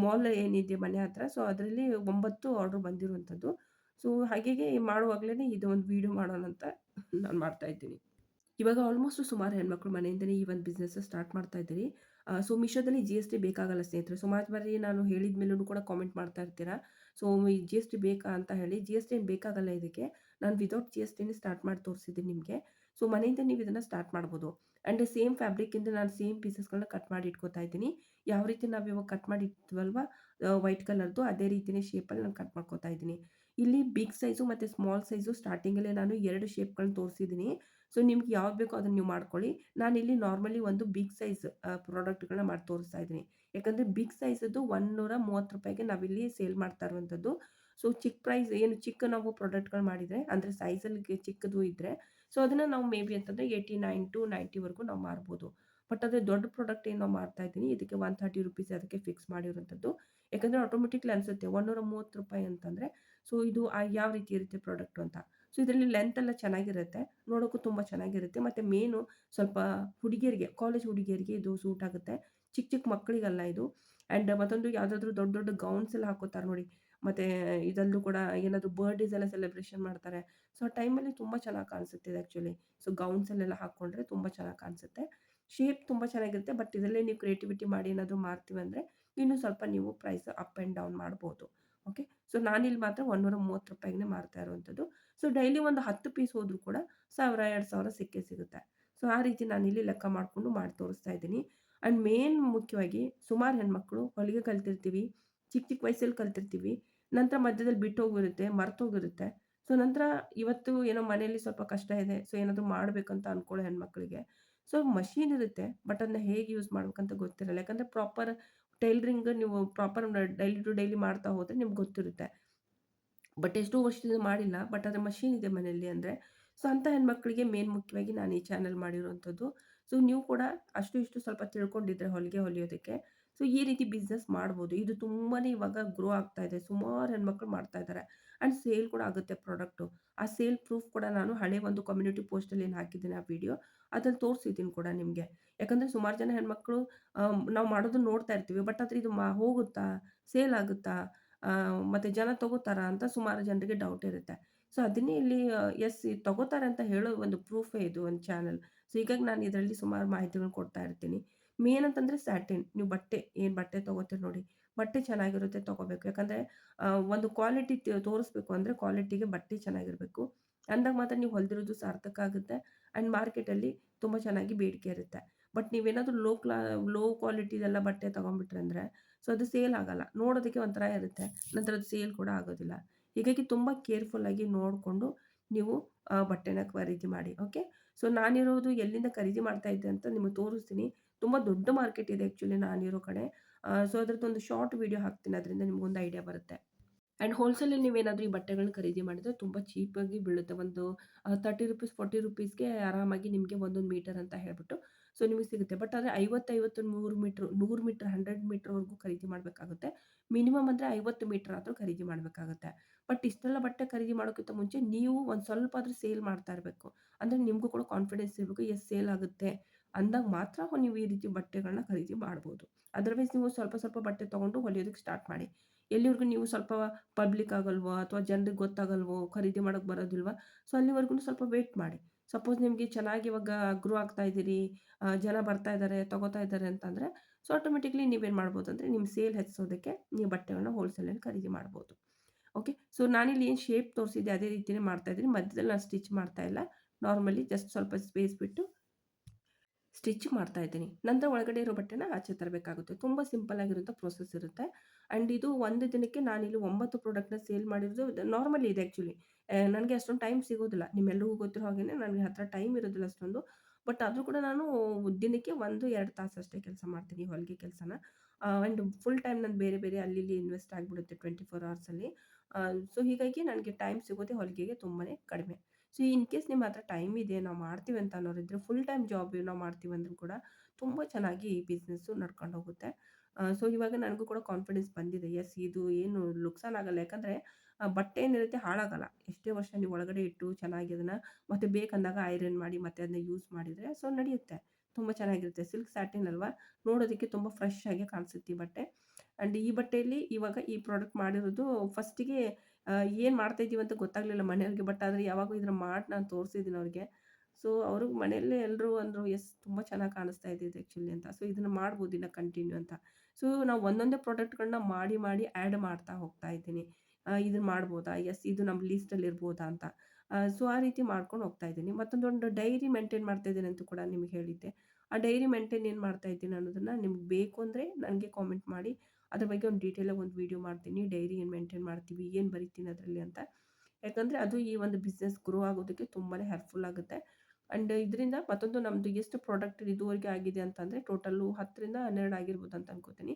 ಮಾಲ್ ಏನಿದೆ ಮನೆ ಹತ್ರ ಸೊ ಅದರಲ್ಲಿ 9 ಆರ್ಡರ್ ಬಂದಿರುವಂಥದ್ದು. ಸೊ ಹಾಗಾಗಿ ಮಾಡುವಾಗಲೇ ಇದು ಒಂದು ವಿಡಿಯೋ ಮಾಡೋಣ ಅಂತ ನಾನು ಮಾಡ್ತಾ ಇದ್ದೀನಿ. ಇವಾಗ ಆಲ್ಮೋಸ್ಟ್ ಸುಮಾರು ಹೆಣ್ಮಕ್ಳು ಮನೆಯಿಂದನೇ ಈ ಒಂದು ಬಿಸ್ನೆಸ್ ಸ್ಟಾರ್ಟ್ ಮಾಡ್ತಾ ಇದ್ದೀರಿ. ಸೊ ಮೀಶೋದಲ್ಲಿ ಜಿ-ಎಸ್-ಟಿ ಬೇಕಾಗಲ್ಲ ಸ್ನೇಹಿತರೆ. ಸುಮಾರು ಬಾರಿ ನಾನು ಹೇಳಿದ ಮೇಲೂ ಕೂಡ ಕಾಮೆಂಟ್ ಮಾಡ್ತಾ ಇರ್ತೀರಾ. ಸೊ ಈ ಜಿ-ಎಸ್-ಟಿ ಬೇಕಾ ಅಂತ ಹೇಳಿ. ಜಿ-ಎಸ್-ಟಿ ಏನು ಬೇಕಾಗಲ್ಲ ಇದಕ್ಕೆ. ನಾನು ವಿತೌಟ್ ಜಿ-ಎಸ್-ಟಿನೇ ಸ್ಟಾರ್ಟ್ ಮಾಡಿ ತೋರಿಸಿದ್ದೀನಿ ನಿಮಗೆ. ಸೊ ಮನೆಯಿಂದ ನೀವು ಇದನ್ನು ಸ್ಟಾರ್ಟ್ ಮಾಡ್ಬೋದು. ಆ್ಯಂಡ್ ಸೇಮ್ ಫ್ಯಾಬ್ರಿಕ್ಕಿಂದ ನಾನು ಸೇಮ್ ಪೀಸಸ್ಗಳನ್ನ ಕಟ್ ಮಾಡಿ ಇಟ್ಕೋತಾ ಇದ್ದೀನಿ. ಯಾವ ರೀತಿ ನಾವು ಇವಾಗ ಕಟ್ ಮಾಡಿ ಇಟ್ವಲ್ವಾ ವೈಟ್ ಕಲರ್ದು ಅದೇ ರೀತಿಯೇ ಶೇಪಲ್ಲಿ ನಾನು ಕಟ್ ಮಾಡ್ಕೋತಾ ಇದ್ದೀನಿ. ಇಲ್ಲಿ ಬಿಗ್ ಸೈಜು ಮತ್ತು ಸ್ಮಾಲ್ ಸೈಜು ಸ್ಟಾರ್ಟಿಂಗಲ್ಲೇ ನಾನು 2 ಶೇಪ್‌ಗಳನ್ನ ತೋರಿಸಿದ್ದೀನಿ. ಸೊ ನಿಮ್ಗೆ ಯಾವ್ದು ಬೇಕೋ ಅದನ್ನು ನೀವು ಮಾಡ್ಕೊಳ್ಳಿ. ನಾನಿಲ್ಲಿ ನಾರ್ಮಲಿ ಒಂದು ಬಿಗ್ ಸೈಜ್ ಪ್ರಾಡಕ್ಟ್‌ಗಳನ್ನ ಮಾಡಿ ತೋರಿಸ್ತಾ ಇದ್ದೀನಿ. ಯಾಕಂದರೆ ಬಿಗ್ ಸೈಜದ್ದು ₹130 ರೂಪಾಯಿಗೆ ನಾವಿಲ್ಲಿ ಸೇಲ್ ಮಾಡ್ತಾ ಇರುವಂಥದ್ದು. ಸೊ ಚಿಕ್ಕ ಪ್ರೈಸ್ ಏನು ಚಿಕ್ಕ ನಾವು ಪ್ರಾಡಕ್ಟ್‌ಗಳು ಮಾಡಿದರೆ ಅಂದರೆ ಸೈಜಲ್ಲಿ ಚಿಕ್ಕದು ಇದ್ದರೆ ಸೊ ಅದನ್ನು ನಾವು ಮೇ ಬಿ ಅಂತಂದರೆ 89 ಟು 90 ವರೆಗೂ ನಾವು ಮಾರ್ಬೋದು. ಬಟ್ ಅದೇ ದೊಡ್ಡ ಪ್ರಾಡಕ್ಟ್ ಏನು ನಾವು ಮಾಡ್ತಾ ಇದ್ದೀನಿ ಇದಕ್ಕೆ ₹130 ಅದಕ್ಕೆ ಫಿಕ್ಸ್ ಮಾಡಿರುವಂಥದ್ದು. ಯಾಕಂದರೆ ಆಟೋಮೆಟಿಕ್ಲಿ ಅನಿಸುತ್ತೆ ₹130 ಅಂತಂದರೆ ಸೊ ಇದು ಯಾವ ರೀತಿ ಇರುತ್ತೆ ಪ್ರಾಡಕ್ಟು ಅಂತ. ಸೊ ಇದರಲ್ಲಿ ಲೆಂತ್ ಎಲ್ಲ ಚೆನ್ನಾಗಿರುತ್ತೆ. ನೋಡೋಕ್ಕೂ ತುಂಬ ಚೆನ್ನಾಗಿರುತ್ತೆ. ಮತ್ತು ಮೇನು ಸ್ವಲ್ಪ ಹುಡುಗಿಯರಿಗೆ, ಕಾಲೇಜ್ ಹುಡುಗಿಯರಿಗೆ ಇದು ಸೂಟ್ ಆಗುತ್ತೆ. ಚಿಕ್ಕ ಚಿಕ್ಕ ಮಕ್ಕಳಿಗಲ್ಲ ಇದು. ಆ್ಯಂಡ್ ಮತ್ತೊಂದು ಯಾವುದಾದ್ರೂ ದೊಡ್ಡ ದೊಡ್ಡ ಗೌನ್ಸ್ ಎಲ್ಲ ಹಾಕೋತಾರೆ ನೋಡಿ. ಮತ್ತು ಇದರಲ್ಲೂ ಕೂಡ ಏನಾದರೂ ಬರ್ಡೇಸ್ ಎಲ್ಲ ಸೆಲೆಬ್ರೇಷನ್ ಮಾಡ್ತಾರೆ. ಸೊ ಆ ಟೈಮಲ್ಲಿ ತುಂಬ ಚೆನ್ನಾಗಿ ಕಾಣಿಸುತ್ತೆ ಇದು ಆ್ಯಕ್ಚುಲಿ. ಸೊ ಗೌನ್ಸಲ್ಲೆಲ್ಲ ಹಾಕ್ಕೊಂಡ್ರೆ ತುಂಬ ಚೆನ್ನಾಗಿ ಕಾಣಿಸುತ್ತೆ. ಶೇಪ್ ತುಂಬ ಚೆನ್ನಾಗಿರುತ್ತೆ. ಬಟ್ ಇದರಲ್ಲೇ ನೀವು ಕ್ರಿಯೇಟಿವಿಟಿ ಮಾಡಿ ಏನಾದರೂ ಮಾರ್ತೀವಿ ಅಂದರೆ ಇನ್ನೂ ಸ್ವಲ್ಪ ನೀವು ಪ್ರೈಸ್ ಅಪ್ ಆ್ಯಂಡ್ ಡೌನ್ ಮಾಡ್ಬೋದು. ಓಕೆ. ಸೊ ನಾನಿಲ್ಲಿ ಮಾತ್ರ ₹130ಗೆ ಮಾರ್ತಾ ಇರುವಂಥದ್ದು. ಸೊ ಡೈಲಿ ಒಂದು 10 ಪೀಸ್ ಹೋದರೂ ಕೂಡ 1000, 2000 ಸಿಕ್ಕೇ ಸಿಗುತ್ತೆ. ಸೊ ಆ ರೀತಿ ನಾನಿಲ್ಲಿ ಲೆಕ್ಕ ಮಾಡಿಕೊಂಡು ಮಾಡಿ ತೋರಿಸ್ತಾ ಇದ್ದೀನಿ. ಆ್ಯಂಡ್ ಮೇನ್ ಮುಖ್ಯವಾಗಿ ಸುಮಾರು ಹೆಣ್ಮಕ್ಳು ಹೊಲಿಗೆ ಕಲ್ತಿರ್ತೀವಿ, ಚಿಕ್ಕ ಚಿಕ್ಕ ವಯಸ್ಸಲ್ಲಿ ಕಲ್ತಿರ್ತೀವಿ. ನಂತರ ಮಧ್ಯದಲ್ಲಿ ಬಿಟ್ಟೋಗಿರುತ್ತೆ, ಮರ್ತೋಗಿರುತ್ತೆ. ಸೊ ನಂತರ ಇವತ್ತು ಏನೋ ಮನೆಯಲ್ಲಿ ಸ್ವಲ್ಪ ಕಷ್ಟ ಇದೆ, ಸೊ ಏನಾದರೂ ಮಾಡಬೇಕಂತ ಅಂದ್ಕೊಳ್ಳೋ ಹೆಣ್ಮಕ್ಳಿಗೆ ಸೊ ಮಷೀನ್ ಇರುತ್ತೆ. ಬಟ್ ಅದನ್ನ ಹೇಗೆ ಯೂಸ್ ಮಾಡ್ಬೇಕಂತ ಗೊತ್ತಿರಲ್ಲ. ಯಾಕಂದರೆ ಪ್ರಾಪರ್ ಟೈಲರಿಂಗ್ ನೀವು ಪ್ರಾಪರ್ ಡೈಲಿ ಟು ಡೈಲಿ ಮಾಡ್ತಾ ಹೋದರೆ ನಿಮ್ಗೆ ಗೊತ್ತಿರುತ್ತೆ. ಬಟ್ ಎಷ್ಟೋ ವರ್ಷದಿಂದ ಮಾಡಿಲ್ಲ. ಬಟ್ ಅದ್ರ ಮಷೀನ್ ಇದೆ ಮನೆಯಲ್ಲಿ ಅಂದರೆ, ಸೊ ಅಂಥ ಹೆಣ್ಮಕ್ಳಿಗೆ ಮೇನ್ ಮುಖ್ಯವಾಗಿ ನಾನು ಈ ಚಾನಲ್ ಮಾಡಿರುವಂಥದ್ದು. ಸೊ ನೀವು ಕೂಡ ಅಷ್ಟು ಇಷ್ಟು ಸ್ವಲ್ಪ ತಿಳ್ಕೊಂಡಿದ್ರೆ ಹೊಲಿಗೆ ಹೊಲಿಯೋದಕ್ಕೆ, ಸೊ ಈ ರೀತಿ ಬಿಸ್ನೆಸ್ ಮಾಡ್ಬೋದು. ಇದು ತುಂಬಾನೇ ಇವಾಗ ಗ್ರೋ ಆಗ್ತಾ ಇದೆ. ಸುಮಾರು ಹೆಣ್ಮಕ್ಳು ಮಾಡ್ತಾ ಇದ್ದಾರೆ. ಆ್ಯಂಡ್ ಸೇಲ್ ಕೂಡ ಆಗುತ್ತೆ ಪ್ರಾಡಕ್ಟು. ಆ ಸೇಲ್ ಪ್ರೂಫ್ ಕೂಡ ನಾನು ಹಳೆ ಒಂದು ಕಮ್ಯುನಿಟಿ ಪೋಸ್ಟಲ್ಲಿ ಏನು ಹಾಕಿದ್ದೀನಿ ಆ ವಿಡಿಯೋ, ಅದ್ರಲ್ಲಿ ತೋರಿಸಿದ್ದೀನಿ ಕೂಡ ನಿಮಗೆ. ಯಾಕಂದರೆ ಸುಮಾರು ಜನ ಹೆಣ್ಮಕ್ಳು ನಾವು ಮಾಡೋದನ್ನ ನೋಡ್ತಾ ಇರ್ತೀವಿ. ಬಟ್ ಆದ್ರೆ ಇದು ಹೋಗುತ್ತಾ? ಸೇಲ್ ಆಗುತ್ತಾ? ಮತ್ತು ಜನ ತಗೋತಾರಾ ಅಂತ ಸುಮಾರು ಜನರಿಗೆ ಡೌಟ್ ಇರುತ್ತೆ. ಸೊ ಅದನ್ನೇ ಇಲ್ಲಿ ಯೆಸ್ ತಗೋತಾರೆ ಅಂತ ಹೇಳೋ ಒಂದು ಪ್ರೂಫೇ ಇದು ಒಂದು ಚಾನಲ್. ಸೊ ಹೀಗಾಗಿ ನಾನು ಇದರಲ್ಲಿ ಸುಮಾರು ಮಾಹಿತಿಗಳನ್ನ ಕೊಡ್ತಾ ಇರ್ತೀನಿ. ಮೇನ್ ಅಂತಂದರೆ ಸ್ಯಾಟಿನ್. ನೀವು ಬಟ್ಟೆ ಏನು ಬಟ್ಟೆ ತಗೋತೀರಿ ನೋಡಿ, ಬಟ್ಟೆ ಚೆನ್ನಾಗಿರುತ್ತೆ ತಗೋಬೇಕು. ಯಾಕಂದರೆ ಒಂದು ಕ್ವಾಲಿಟಿ ತೋರಿಸ್ಬೇಕು ಅಂದರೆ ಕ್ವಾಲಿಟಿಗೆ ಬಟ್ಟೆ ಚೆನ್ನಾಗಿರಬೇಕು. ಅಂದಾಗ ಮಾತ್ರ ನೀವು ಹೊಲ್ದಿರೋದು ಸಾರ್ಥಕ ಆಗುತ್ತೆ. ಆ್ಯಂಡ್ ಮಾರ್ಕೆಟಲ್ಲಿ ತುಂಬ ಚೆನ್ನಾಗಿ ಬೇಡಿಕೆ ಇರುತ್ತೆ. ಬಟ್ ನೀವೇನಾದರೂ ಲೋ ಕ್ವಾಲಿಟಿದೆಲ್ಲ ಬಟ್ಟೆ ತಗೊಂಡ್ಬಿಟ್ರಿ ಅಂದರೆ ಸೊ ಅದು ಸೇಲ್ ಆಗಲ್ಲ. ನೋಡೋದಕ್ಕೆ ಒಂಥರ ಇರುತ್ತೆ. ನಂತರ ಅದು ಸೇಲ್ ಕೂಡ ಆಗೋದಿಲ್ಲ. ಹೀಗಾಗಿ ತುಂಬ ಕೇರ್‌ಫುಲ್ಲಾಗಿ ನೋಡಿಕೊಂಡು ನೀವು ಬಟ್ಟೆನ ಖರೀದಿ ಮಾಡಿ. ಓಕೆ. ಸೊ ನಾನಿರೋದು ಎಲ್ಲಿಂದ ಖರೀದಿ ಮಾಡ್ತಾ ಇದ್ದೆ ಅಂತ ನಿಮಗೆ ತೋರಿಸ್ತೀನಿ. ತುಂಬ ದೊಡ್ಡ ಮಾರ್ಕೆಟ್ ಇದೆ ಆ್ಯಕ್ಚುಲಿ ನಾನಿರೋ ಕಡೆ. ಸೊ ಅದ್ರದ್ದೊಂದು ಶಾರ್ಟ್ ವಿಡಿಯೋ ಹಾಕ್ತೀನಿ. ಅದರಿಂದ ನಿಮಗೊಂದು ಐಡಿಯಾ ಬರುತ್ತೆ. ಆ್ಯಂಡ್ ಹೋಲ್ಸೇಲಲ್ಲಿ ನೀವೇನಾದರೂ ಈ ಬಟ್ಟೆಗಳನ್ನ ಖರೀದಿ ಮಾಡಿದರೆ ತುಂಬ ಚೀಪಾಗಿ ಬೀಳುತ್ತೆ. ಒಂದು ₹30 ₹40ಗೆ ಆರಾಮಾಗಿ ನಿಮಗೆ ಒಂದೊಂದು ಮೀಟರ್ ಅಂತ ಹೇಳ್ಬಿಟ್ಟು ಸೊ ನಿಮಗೆ ಸಿಗುತ್ತೆ. ಬಟ್ ಆದರೆ 50, 50, 100 ಮೀಟ್ರ್, 100 ಮೀಟರ್, 100 ಮೀಟರ್‌ವರೆಗೂ ಖರೀದಿ ಮಾಡಬೇಕಾಗುತ್ತೆ. ಮಿನಿಮಮ್ ಅಂದರೆ 50 ಮೀಟರ್ ಆದರೂ ಖರೀದಿ ಮಾಡಬೇಕಾಗುತ್ತೆ. ಬಟ್ ಇಷ್ಟೆಲ್ಲ ಬಟ್ಟೆ ಖರೀದಿ ಮಾಡೋಕ್ಕಿಂತ ಮುಂಚೆ ನೀವು ಒಂದು ಸ್ವಲ್ಪ ಆದರೂ ಸೇಲ್ ಮಾಡ್ತಾ ಇರಬೇಕು. ಅಂದರೆ ನಿಮಗೂ ಕೂಡ ಕಾನ್ಫಿಡೆನ್ಸ್ ಇರಬೇಕು. ಎಸ್ ಸೇಲ್ ಆಗುತ್ತೆ ಅಂದಾಗ ಮಾತ್ರ ನೀವು ಈ ರೀತಿ ಬಟ್ಟೆಗಳನ್ನ ಖರೀದಿ ಮಾಡ್ಬೋದು. ಅದರ್ವೈಸ್ ನೀವು ಸ್ವಲ್ಪ ಸ್ವಲ್ಪ ಬಟ್ಟೆ ತೊಗೊಂಡು ಹೊಲಿಯೋದಕ್ಕೆ ಸ್ಟಾರ್ಟ್ ಮಾಡಿ. ಎಲ್ಲಿವರೆಗೂ ನೀವು ಸ್ವಲ್ಪ ಪಬ್ಲಿಕ್ ಆಗಲ್ವೋ ಅಥವಾ ಜನರಿಗೆ ಗೊತ್ತಾಗಲ್ವೋ, ಖರೀದಿ ಮಾಡೋಕ್ಕೆ ಬರೋದಿಲ್ವಾ, ಸೊ ಅಲ್ಲಿವರೆಗೂ ಸ್ವಲ್ಪ ವೇಟ್ ಮಾಡಿ. ಸಪೋಸ್ ನಿಮಗೆ ಚೆನ್ನಾಗಿ ಇವಾಗ ಗ್ರೋ ಆಗ್ತಾ ಇದ್ದೀರಿ, ಜನ ಬರ್ತಾ ಇದ್ದಾರೆ, ತಗೋತಾ ಇದ್ದಾರೆ ಅಂತಂದರೆ, ಸೊ ಆಟೋಮೆಟಿಕ್ಲಿ ನೀವೇನು ಮಾಡ್ಬೋದು ಅಂದರೆ ನಿಮ್ಮ ಸೇಲ್ ಹೆಚ್ಚಿಸೋದಕ್ಕೆ ನೀವು ಬಟ್ಟೆಗಳನ್ನ ಹೋಲ್ಸೇಲಲ್ಲಿ ಖರೀದಿ ಮಾಡ್ಬೋದು. ಓಕೆ. ಸೊ ನಾನಿಲ್ಲಿ ಏನು ಶೇಪ್ ತೋರಿಸಿದ್ದೆ ಅದೇ ರೀತಿಯೇ ಮಾಡ್ತಾ ಇದ್ದೀನಿ. ಮಧ್ಯದಲ್ಲಿ ನಾನು ಸ್ಟಿಚ್ ಮಾಡ್ತಾ ಇಲ್ಲ. ನಾರ್ಮಲಿ ಜಸ್ಟ್ ಸ್ವಲ್ಪ ಸ್ಪೇಸ್ ಬಿಟ್ಟು ಸ್ಟಿಚ್ ಮಾಡ್ತಾ ಇದ್ದೀನಿ. ನಂತರ ಒಳಗಡೆ ಇರೋ ಬಟ್ಟೆನ ಆಚೆ ತರಬೇಕಾಗುತ್ತೆ. ತುಂಬ ಸಿಂಪಲ್ ಆಗಿರುವಂಥ ಪ್ರೊಸೆಸ್ ಇರುತ್ತೆ. ಆ್ಯಂಡ್ ಇದು ಒಂದು ದಿನಕ್ಕೆ ನಾನಿಲ್ಲಿ 9 ಪ್ರಾಡಕ್ಟ್‌ನ ಸೇಲ್ ಮಾಡಿರೋದು ನಾರ್ಮಲಿ ಇದೆ ಆ್ಯಕ್ಚುಲಿ. ನನಗೆ ಅಷ್ಟೊಂದು ಟೈಮ್ ಸಿಗೋದಿಲ್ಲ. ನಿಮ್ಮೆಲ್ರಿಗೂ ಗೊತ್ತಿರೋ ಹಾಗೇನೆ ನನಗೆ ಹತ್ರ ಟೈಮ್ ಇರೋದಿಲ್ಲ ಅಷ್ಟೊಂದು. ಬಟ್ ಆದರೂ ಕೂಡ ನಾನು ದಿನಕ್ಕೆ 1, 2 ತಾಸು ಅಷ್ಟೇ ಕೆಲಸ ಮಾಡ್ತೀನಿ ಹೊಲಿಗೆ ಕೆಲಸನ. ಆ್ಯಂಡ್ ಫುಲ್ ಟೈಮ್ ನಾನು ಬೇರೆ ಬೇರೆ ಅಲ್ಲಿ ಇಲ್ಲಿ ಇನ್ವೆಸ್ಟ್ ಆಗಿಬಿಡುತ್ತೆ 24 ಅವರ್ಸಲ್ಲಿ. ಸೊ ಹೀಗಾಗಿ ನನಗೆ ಟೈಮ್ ಸಿಗೋದೇ ಹೊಲಿಗೆಗೆ ತುಂಬಾನೇ ಕಡಿಮೆ. ಸೊ ಇನ್ ಕೇಸ್ ನಿಮ್ಮ ಹತ್ರ ಟೈಮ್ ಇದೆ, ನಾವು ಮಾಡ್ತೀವಿ ಅಂತ ಅನ್ನೋರಿದ್ರೆ ಫುಲ್ ಟೈಮ್ ಜಾಬ್ ನಾವು ಮಾಡ್ತೀವಿ ಅಂದರೂ ಕೂಡ ತುಂಬ ಚೆನ್ನಾಗಿ ಈ ಬಿಸ್ನೆಸ್ಸು ನಡ್ಕೊಂಡು ಹೋಗುತ್ತೆ. ಸೊ ಇವಾಗ ನನಗೂ ಕೂಡ ಕಾನ್ಫಿಡೆನ್ಸ್ ಬಂದಿದೆ. ಎಸ್ ಇದು ಏನು ನುಕ್ಸಾನ್ ಆಗಲ್ಲ. ಯಾಕಂದರೆ ಬಟ್ಟೆ ಏನಿರುತ್ತೆ ಹಾಳಾಗಲ್ಲ. ಎಷ್ಟೇ ವರ್ಷ ನೀವು ಒಳಗಡೆ ಇಟ್ಟು ಚೆನ್ನಾಗಿ ಅದನ್ನು ಮತ್ತೆ ಬೇಕಂದಾಗ ಐರನ್ ಮಾಡಿ ಮತ್ತೆ ಅದನ್ನ ಯೂಸ್ ಮಾಡಿದರೆ ಸೊ ನಡೆಯುತ್ತೆ. ತುಂಬ ಚೆನ್ನಾಗಿರುತ್ತೆ. ಸಿಲ್ಕ್ ಸ್ಯಾಟಿನ್ ಅಲ್ವಾ, ನೋಡೋದಕ್ಕೆ ತುಂಬ ಫ್ರೆಶ್ ಆಗಿ ಕಾಣಿಸುತ್ತೆ ಈ ಬಟ್ಟೆ. ಆ್ಯಂಡ್ ಈ ಬಟ್ಟೆಯಲ್ಲಿ ಇವಾಗ ಈ ಪ್ರಾಡಕ್ಟ್ ಮಾಡಿರೋದು ಫಸ್ಟಿಗೆ ಏನು ಮಾಡ್ತಾಯಿದ್ದೀವಿ ಅಂತ ಗೊತ್ತಾಗಲಿಲ್ಲ ಮನೆಯವ್ರಿಗೆ. ಬಟ್ ಆದರೆ ಯಾವಾಗೋ ಇದನ್ನ ಮಾಡಿ ನಾನು ತೋರಿಸಿದ್ದೀನಿ ಅವ್ರಿಗೆ. ಸೊ ಅವರು ಮನೆಯಲ್ಲೇ ಎಲ್ಲರೂ ಅಂದರು, "ಎಸ್ ತುಂಬ ಚೆನ್ನಾಗಿ ಕಾಣಿಸ್ತಾ ಇದೆ ಇದು ಆ್ಯಕ್ಚುಲಿ" ಅಂತ. ಸೊ ಇದನ್ನು ಮಾಡ್ಬೋದು ಇನ್ನು ಕಂಟಿನ್ಯೂ ಅಂತ. ಸೊ ನಾವು ಒಂದೊಂದೇ ಪ್ರಾಡಕ್ಟ್‌ಗಳನ್ನ ಮಾಡಿ ಮಾಡಿ ಆ್ಯಡ್ ಮಾಡ್ತಾ ಹೋಗ್ತಾ ಇದ್ದೀನಿ. ಇದನ್ನು ಮಾಡ್ಬೋದಾ? ಎಸ್ ಇದು ನಮ್ಮ ಲೀಸ್ಟಲ್ಲಿ ಇರ್ಬೋದಾ ಅಂತ. ಸೊ ಆ ರೀತಿ ಮಾಡ್ಕೊಂಡು ಹೋಗ್ತಾ ಇದ್ದೀನಿ. ಮತ್ತೊಂದೊಂದು ಡೈರಿ ಮೇಂಟೈನ್ ಮಾಡ್ತಾ ಇದ್ದೀನಿ ಅಂತ ಕೂಡ ನಿಮಗೆ ಹೇಳಿದ್ದೆ. ಆ ಡೈರಿ ಮೇಂಟೈನ್ ಏನು ಮಾಡ್ತಾ ಇದ್ದೀನಿ ಅನ್ನೋದನ್ನು ನಿಮ್ಗೆ ಬೇಕು ಅಂದರೆ ನನಗೆ ಕಾಮೆಂಟ್ ಮಾಡಿ. ಅದ್ರ ಬಗ್ಗೆ ಒಂದು ಡೀಟೇಲಾಗಿ ಒಂದು ವೀಡಿಯೋ ಮಾಡ್ತೀನಿ. ಡೈರಿ ಏನು ಮೇಂಟೈನ್ ಮಾಡ್ತೀವಿ, ಏನು ಬರಿತೀನಿ ಅದರಲ್ಲಿ ಅಂತ. ಯಾಕಂದರೆ ಅದು ಈ ಒಂದು ಬಿಸ್ನೆಸ್ ಗ್ರೋ ಆಗೋದಕ್ಕೆ ತುಂಬಾ ಹೆಲ್ಪ್‌ಫುಲ್ ಆಗುತ್ತೆ. ಆ್ಯಂಡ್ ಇದರಿಂದ ಮತ್ತೊಂದು ನಮ್ಮದು ಎಷ್ಟು ಪ್ರಾಡಕ್ಟ್ ಇದುವರೆಗೆ ಆಗಿದೆ ಅಂತಂದರೆ ಟೋಟಲ್ಲು 10ರಿಂದ 12 ಆಗಿರ್ಬೋದು ಅಂತ ಅನ್ಕೋತೀನಿ.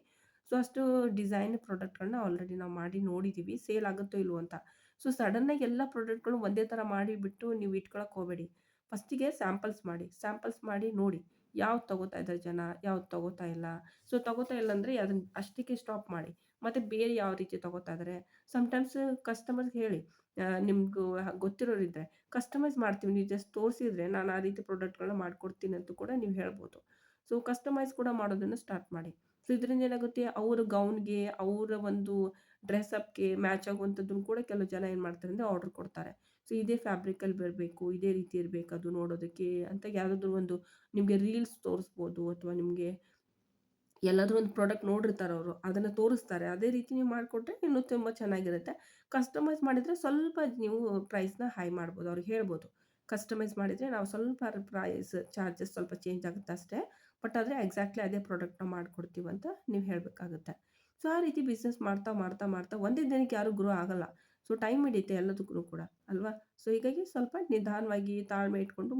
ಸೊ ಅಷ್ಟು ಡಿಸೈನ್ ಪ್ರಾಡಕ್ಟ್‌ಗಳನ್ನ ಆಲ್ರೆಡಿ ನಾವು ಮಾಡಿ ನೋಡಿದ್ದೀವಿ. ಸೇಲ್ ಆಗುತ್ತೋ ಇಲ್ವೋ ಅಂತ. ಸೊ ಸಡನ್ನಾಗಿ ಎಲ್ಲ ಪ್ರಾಡಕ್ಟ್‌ಗಳು ಒಂದೇ ಥರ ಮಾಡಿಬಿಟ್ಟು ನೀವು ಇಟ್ಕೊಳಕ್ಕೆ ಹೋಗಬೇಡಿ. ಫಸ್ಟಿಗೆ ಸ್ಯಾಂಪಲ್ಸ್ ಮಾಡಿ ನೋಡಿ. ಯಾವ್ದು ತಗೋತಾ ಇದ್ದಾರೆ ಜನ, ಯಾವ್ದು ತಗೋತಾ ಇಲ್ಲ. ಸೊ ತಗೋತಾ ಇಲ್ಲ ಅಂದರೆ ಅದನ್ನ ಅಷ್ಟಕ್ಕೆ ಸ್ಟಾಪ್ ಮಾಡಿ. ಮತ್ತೆ ಬೇರೆ ಯಾವ ರೀತಿ ತಗೋತಾ ಇದ್ದಾರೆ. ಸಮ್‌ಟೈಮ್ಸ್ ಕಸ್ಟಮರ್ಸ್‌ಗೆ ಹೇಳಿ ನಿಮ್ಗೂ ಗೊತ್ತಿರೋರಿದ್ರೆ ಕಸ್ಟಮೈಸ್ ಮಾಡ್ತೀವಿ. ನೀವು ಜಸ್ಟ್ ತೋರಿಸಿದ್ರೆ ನಾನು ಆ ರೀತಿ ಪ್ರಾಡಕ್ಟ್‌ಗಳನ್ನ ಮಾಡ್ಕೊಡ್ತೀನಿ ಅಂತ ಕೂಡ ನೀವು ಹೇಳ್ಬೋದು. ಸೊ ಕಸ್ಟಮೈಸ್ ಕೂಡ ಮಾಡೋದನ್ನು ಸ್ಟಾರ್ಟ್ ಮಾಡಿ. ಸೊ ಇದರಿಂದ ಏನಾಗುತ್ತೆ ಅವ್ರ ಗೌನ್‌ಗೆ, ಅವರ ಒಂದು ಡ್ರೆಸ್ ಅಪ್‌ಗೆ ಮ್ಯಾಚ್ ಆಗುವಂಥದ್ದನ್ನು ಕೂಡ ಕೆಲವು ಜನ ಏನು ಮಾಡ್ತಾರೆ ಅಂದರೆ ಆರ್ಡರ್ ಕೊಡ್ತಾರೆ. ಸೊ ಇದೇ ಫ್ಯಾಬ್ರಿಕಲ್ಲಿ ಬರಬೇಕು, ಇದೇ ರೀತಿ ಇರಬೇಕು ಅದು ನೋಡೋದಕ್ಕೆ ಅಂತ ಯಾವುದಾದ್ರೂ ಒಂದು ನಿಮಗೆ ರೀಲ್ಸ್ ತೋರಿಸ್ಬೋದು ಅಥವಾ ನಿಮಗೆ ಎಲ್ಲಾದರೂ ಒಂದು ಪ್ರಾಡಕ್ಟ್ ನೋಡಿರ್ತಾರೆ ಅವರು. ಅದನ್ನು ತೋರಿಸ್ತಾರೆ. ಅದೇ ರೀತಿ ನೀವು ಮಾಡಿಕೊಟ್ರೆ ಇನ್ನೂ ತುಂಬ ಚೆನ್ನಾಗಿರುತ್ತೆ. ಕಸ್ಟಮೈಸ್ ಮಾಡಿದರೆ ಸ್ವಲ್ಪ ನೀವು ಪ್ರೈಸ್‌ನ ಹೈ ಮಾಡ್ಬೋದು. ಅವ್ರಿಗೆ ಹೇಳ್ಬೋದು. ಕಸ್ಟಮೈಸ್ ಮಾಡಿದರೆ ನಾವು ಸ್ವಲ್ಪ ಪ್ರೈಸ್ ಚಾರ್ಜಸ್ ಸ್ವಲ್ಪ ಚೇಂಜ್ ಆಗುತ್ತೆ ಅಷ್ಟೇ. ಬಟ್ ಆದರೆ ಎಕ್ಸಾಕ್ಟ್‌ಲಿ ಅದೇ ಪ್ರಾಡಕ್ಟ್‌ನ ಮಾಡ್ಕೊಡ್ತೀವಿ ಅಂತ ನೀವು ಹೇಳಬೇಕಾಗುತ್ತೆ. ಸೊ ಆ ರೀತಿ ಬಿಸ್ನೆಸ್ ಮಾಡ್ತಾ ಒಂದೇ ದಿನಕ್ಕೆ ಯಾರೂ ಗ್ರೋ ಆಗಲ್ಲ. ಸೊ ಟೈಮ್ ಹಿಡಿಯುತ್ತೆ ಎಲ್ಲದಕ್ಕೂ ಕೂಡ ಅಲ್ವಾ? ಸೊ ಹೀಗಾಗಿ ಸ್ವಲ್ಪ ನಿಧಾನವಾಗಿ ತಾಳ್ಮೆ ಇಟ್ಕೊಂಡು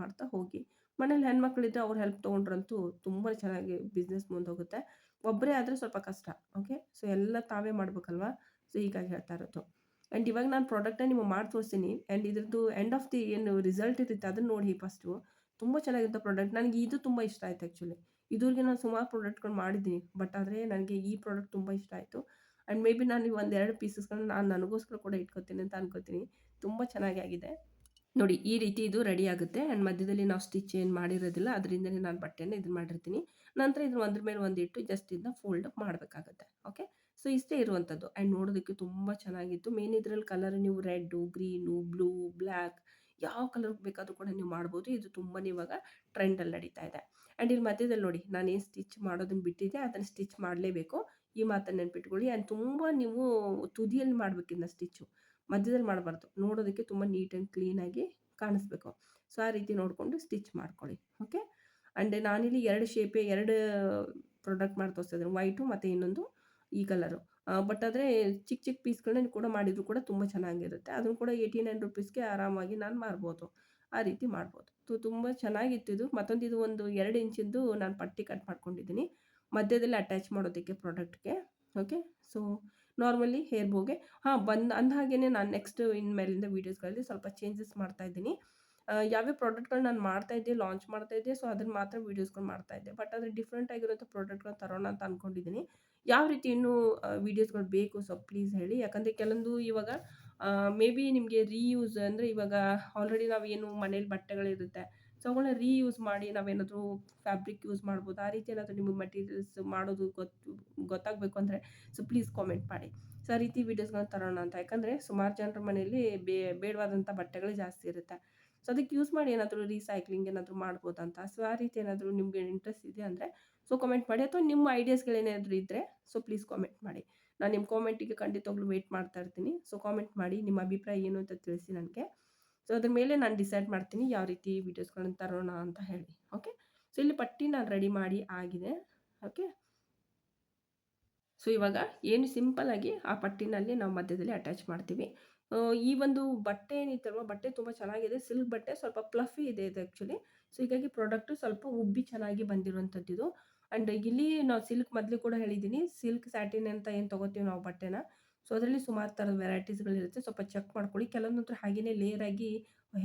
ಮಾಡ್ತಾ ಹೋಗಿ. ಮನೇಲಿ ಹೆಣ್ಮಕ್ಳಿದ್ರೆ ಅವ್ರ ಹೆಲ್ಪ್ ತೊಗೊಂಡ್ರಂತೂ ತುಂಬ ಚೆನ್ನಾಗಿ ಬಿಸ್ನೆಸ್ ಮುಂದೋಗುತ್ತೆ. ಒಬ್ಬರೇ ಆದರೆ ಸ್ವಲ್ಪ ಕಷ್ಟ. ಓಕೆ. ಸೊ ಎಲ್ಲ ತಾವೇ ಮಾಡ್ಬೇಕಲ್ವಾ? ಸೊ ಹೀಗಾಗಿ ಹೇಳ್ತಾ ಇರೋದು. ಆ್ಯಂಡ್ ಇವಾಗ ನಾನು ಪ್ರಾಡಕ್ಟ್‌ನ ನಿಮಗೆ ಮಾಡಿ ತೋರಿಸ್ತೀನಿ ಆ್ಯಂಡ್ ಇದ್ರದ್ದು ಎಂಡ್ ಆಫ್ ದಿ ಏನು ರಿಸಲ್ಟ್ ಇರುತ್ತೆ ಅದನ್ನ ನೋಡಿ ಫಸ್ಟು. ತುಂಬ ಚೆನ್ನಾಗಿರುತ್ತೆ ಪ್ರಾಡಕ್ಟ್. ನನಗೆ ಇದು ತುಂಬ ಇಷ್ಟ ಆಯ್ತು ಆ್ಯಕ್ಚುಲಿ. ಇದುವರೆಗೆ ನಾನು ಸುಮಾರು ಪ್ರಾಡಕ್ಟ್‌ಗಳು ಮಾಡಿದ್ದೀನಿ. ಬಟ್ ಆದರೆ ನನಗೆ ಈ ಪ್ರಾಡಕ್ಟ್ ತುಂಬ ಇಷ್ಟ ಆಯಿತು. ಆ್ಯಂಡ್ ಮೇ ಬಿ ನಾನು ಒಂದೆರಡು ಪೀಸಸ್‌ಗಳನ್ನ ನಾನು ನನಗೋಸ್ಕರ ಕೂಡ ಇಟ್ಕೋತೀನಿ ಅಂತ ಅನ್ಕೋತೀನಿ. ತುಂಬ ಚೆನ್ನಾಗಿ ಆಗಿದೆ. ನೋಡಿ ಈ ರೀತಿ ಇದು ರೆಡಿ ಆಗುತ್ತೆ ಆ್ಯಂಡ್ ಮಧ್ಯದಲ್ಲಿ ನಾವು ಸ್ಟಿಚ್ ಏನು ಮಾಡಿರೋದಿಲ್ಲ ಅದರಿಂದನೇ ನಾನು ಬಟ್ಟೆನ ಇದನ್ನ ಮಾಡಿರ್ತೀನಿ. ನಂತರ ಇದನ್ನ ಒಂದ್ರ ಮೇಲೆ ಒಂದು ಇಟ್ಟು ಜಸ್ಟ್ ಇದನ್ನ ಫೋಲ್ಡ್ ಅಪ್ ಮಾಡಬೇಕಾಗುತ್ತೆ. ಓಕೆ. ಸೊ ಇಷ್ಟೇ ಇರುವಂಥದ್ದು ಆ್ಯಂಡ್ ನೋಡೋದಕ್ಕೆ ತುಂಬ ಚೆನ್ನಾಗಿತ್ತು. ಮೇನ್ ಇದರಲ್ಲಿ ಕಲರ್ ನೀವು ರೆಡ್ಡು, ಗ್ರೀನು, ಬ್ಲೂ, ಬ್ಲ್ಯಾಕ್ ಯಾವ ಕಲರ್ ಬೇಕಾದರೂ ಕೂಡ ನೀವು ಮಾಡ್ಬೋದು. ಇದು ತುಂಬನೇ ಇವಾಗ ಟ್ರೆಂಡಲ್ಲಿ ನಡೀತಾ ಇದೆ. ಆ್ಯಂಡ್ ಇಲ್ಲಿ ಮಧ್ಯದಲ್ಲಿ ನೋಡಿ ನಾನೇನು ಸ್ಟಿಚ್ ಮಾಡೋದನ್ನ ಬಿಟ್ಟಿದ್ದೆ ಅದನ್ನು ಸ್ಟಿಚ್ ಮಾಡಲೇಬೇಕು. ಈ ಮಾತನ್ನು ನೆನ್ಪಿಟ್ಕೊಳ್ಳಿ ಆ್ಯಂಡ್ ತುಂಬ ನೀವು ತುದಿಯಲ್ಲಿ ಮಾಡ್ಬೇಕು ಇದನ್ನ ಸ್ಟಿಚ್ಚು. ಮಧ್ಯದಲ್ಲಿ ಮಾಡಬಾರ್ದು. ನೋಡೋದಕ್ಕೆ ತುಂಬ ನೀಟ್ ಆ್ಯಂಡ್ ಕ್ಲೀನಾಗಿ ಕಾಣಿಸ್ಬೇಕು. ಸೊ ಆ ರೀತಿ ನೋಡಿಕೊಂಡು ಸ್ಟಿಚ್ ಮಾಡ್ಕೊಳ್ಳಿ. ಓಕೆ. ಆ್ಯಂಡ್ ನಾನಿಲ್ಲಿ 2 ಶೇಪೇ 2 ಪ್ರಾಡಕ್ಟ್ ಮಾಡಿ ತೋರಿಸ್ತಾ ಇದ್ದೀನಿ. ವೈಟು ಮತ್ತು ಇನ್ನೊಂದು ಈ ಕಲರು. ಬಟ್ ಆದರೆ ಚಿಕ್ಕ ಪೀಸ್‌ಗಳನ್ನ ಕೂಡ ಮಾಡಿದರೂ ಕೂಡ ತುಂಬ ಚೆನ್ನಾಗಿರುತ್ತೆ. ಅದನ್ನು ಕೂಡ ₹89ಗೆ ಆರಾಮಾಗಿ ನಾನು ಮಾರ್ಬೋದು. ಆ ರೀತಿ ಮಾಡ್ಬೋದು. ತುಂಬ ಚೆನ್ನಾಗಿತ್ತು ಇದು. ಮತ್ತೊಂದು ಇದು ಒಂದು 2 ಇಂಚಿಂದು ನಾನು ಪಟ್ಟಿ ಕಟ್ ಮಾಡ್ಕೊಂಡಿದ್ದೀನಿ. ಮಧ್ಯದಲ್ಲಿ ಅಟ್ಯಾಚ್ ಮಾಡೋದಕ್ಕೆ ಪ್ರಾಡಕ್ಟ್‌ಗೆ. ಓಕೆ. ಸೊ ನಾರ್ಮಲಿ ಹೇರ್ ಬೋಗೆ ಅಂದಹಾಗೇನೆ ನಾನು ನೆಕ್ಸ್ಟ್ ಇನ್ಮೇಲಿಂದ ವೀಡಿಯೋಸ್‌ಗಳಲ್ಲಿ ಸ್ವಲ್ಪ ಚೇಂಜಸ್ ಮಾಡ್ತಾ ಇದ್ದೀನಿ. ಯಾವ್ಯಾವ ಪ್ರಾಡಕ್ಟ್‌ಗಳು ನಾನು ಮಾಡ್ತಾ ಇದ್ದೆ, ಲಾಂಚ್ ಮಾಡ್ತಾ ಇದ್ದೆ. ಸೊ ಅದನ್ನ ಮಾತ್ರ ವೀಡಿಯೋಸ್‌ಗಳು ಮಾಡ್ತಾ ಇದ್ದೆ. ಬಟ್ ಆದರೆ ಡಿಫ್ರೆಂಟ್ ಆಗಿರುವಂಥ ಪ್ರಾಡಕ್ಟ್‌ಗಳನ್ನ ತರೋಣ ಅಂತ ಅನ್ಕೊಂಡಿದ್ದೀನಿ. ಯಾವ ರೀತಿ ಇನ್ನೂ ವೀಡಿಯೋಸ್‌ಗಳು ಬೇಕು ಸ್ವಲ್ಪ ಪ್ಲೀಸ್ ಹೇಳಿ. ಯಾಕಂದರೆ ಕೆಲವೊಂದು ಇವಾಗ ಮೇ ಬಿ ನಿಮಗೆ ರೀಯೂಸ್ ಅಂದರೆ ಇವಾಗ ಆಲ್ರೆಡಿ ನಾವೇನು ಮನೇಲಿ ಬಟ್ಟೆಗಳಿರುತ್ತೆ. ಸೊ ಅವುಗಳನ್ನ ರೀಯೂಸ್ ಮಾಡಿ ನಾವೇನಾದರೂ ಫ್ಯಾಬ್ರಿಕ್ ಯೂಸ್ ಮಾಡ್ಬೋದು. ಆ ರೀತಿ ಏನಾದರೂ ನಿಮಗೆ ಮೆಟೀರಿಯಲ್ಸ್ ಮಾಡೋದು ಗೊತ್ತಾಗಬೇಕು ಅಂದರೆ ಸೊ ಪ್ಲೀಸ್ ಕಾಮೆಂಟ್ ಮಾಡಿ. ಸೊ ಆ ರೀತಿ ವೀಡಿಯೋಸ್‌ಗಳನ್ನ ತರೋಣ ಅಂತ. ಯಾಕಂದರೆ ಸುಮಾರು ಜನರ ಮನೆಯಲ್ಲಿ ಬೇಡವಾದಂಥ ಬಟ್ಟೆಗಳೇ ಜಾಸ್ತಿ ಇರುತ್ತೆ. ಸೊ ಅದಕ್ಕೆ ಯೂಸ್ ಮಾಡಿ ಏನಾದರೂ ರೀಸೈಕ್ಲಿಂಗ್ ಏನಾದರೂ ಮಾಡ್ಬೋದಂತ. ಸೊ ಆ ರೀತಿ ಏನಾದರೂ ನಿಮಗೆ ಇಂಟ್ರೆಸ್ಟ್ ಇದೆ ಅಂದರೆ ಸೊ ಕಾಮೆಂಟ್ ಮಾಡಿ ಅಥವಾ ನಿಮ್ಮ ಐಡಿಯಾಸ್‌ಗಳೇನಾದರೂ ಇದ್ದರೆ ಸೊ ಪ್ಲೀಸ್ ಕಾಮೆಂಟ್ ಮಾಡಿ. ನಾನು ನಿಮ್ಮ ಕಾಮೆಂಟಿಗೆ ಖಂಡಿತವಾಗ್ಲೂ ವೇಟ್ ಮಾಡ್ತಾ ಇರ್ತೀನಿ. ಸೊ ಕಾಮೆಂಟ್ ಮಾಡಿ ನಿಮ್ಮ ಅಭಿಪ್ರಾಯ ಏನು ಅಂತ ತಿಳಿಸಿ ನನಗೆ. ಸೊ ಅದ್ರ ಮೇಲೆ ನಾನು ಡಿಸೈಡ್ ಮಾಡ್ತೀನಿ ಯಾವ ರೀತಿ ವೀಡಿಯೋಸ್‌ಗಳನ್ನ ತರೋಣ ಅಂತ ಹೇಳಿ. ಓಕೆ. ಸೊ ಇಲ್ಲಿ ಪಟ್ಟಿ ನಾನು ರೆಡಿ ಮಾಡಿ ಆಗಿದೆ. ಓಕೆ. ಸೊ ಇವಾಗ ಏನು ಸಿಂಪಲ್ಲಾಗಿ ಆ ಪಟ್ಟಿನಲ್ಲಿ ನಾವು ಮಧ್ಯದಲ್ಲಿ ಅಟ್ಯಾಚ್ ಮಾಡ್ತೀವಿ. ಈ ಒಂದು ಬಟ್ಟೆ ಏನಿತ್ತಲ್ವ ಬಟ್ಟೆ ತುಂಬ ಚೆನ್ನಾಗಿದೆ. ಸಿಲ್ಕ್ ಬಟ್ಟೆ ಸ್ವಲ್ಪ ಫ್ಲಫಿ ಇದೆ ಇದು ಆ್ಯಕ್ಚುಲಿ. ಸೊ ಹೀಗಾಗಿ ಪ್ರಾಡಕ್ಟು ಸ್ವಲ್ಪ ಉಬ್ಬಿ ಚೆನ್ನಾಗಿ ಬಂದಿರುವಂಥದ್ದಿದು. ಆ್ಯಂಡ್ ಇಲ್ಲಿ ನಾವು ಸಿಲ್ಕ್ ಮೊದಲು ಕೂಡ ಹೇಳಿದ್ದೀನಿ. ಸಿಲ್ಕ್ ಸ್ಯಾಟಿನ್ ಅಂತ ಏನು ತೊಗೋತೀವಿ ನಾವು ಬಟ್ಟೆನ. ಸೊ ಅದರಲ್ಲಿ ಸುಮಾರು ಥರದ ವೆರೈಟೀಸ್‌ಗಳಿರುತ್ತೆ. ಸ್ವಲ್ಪ ಚೆಕ್ ಮಾಡ್ಕೊಳ್ಳಿ. ಕೆಲವೊಂದಂತೂ ಹಾಗೇನೇ ಲೇಯರಾಗಿ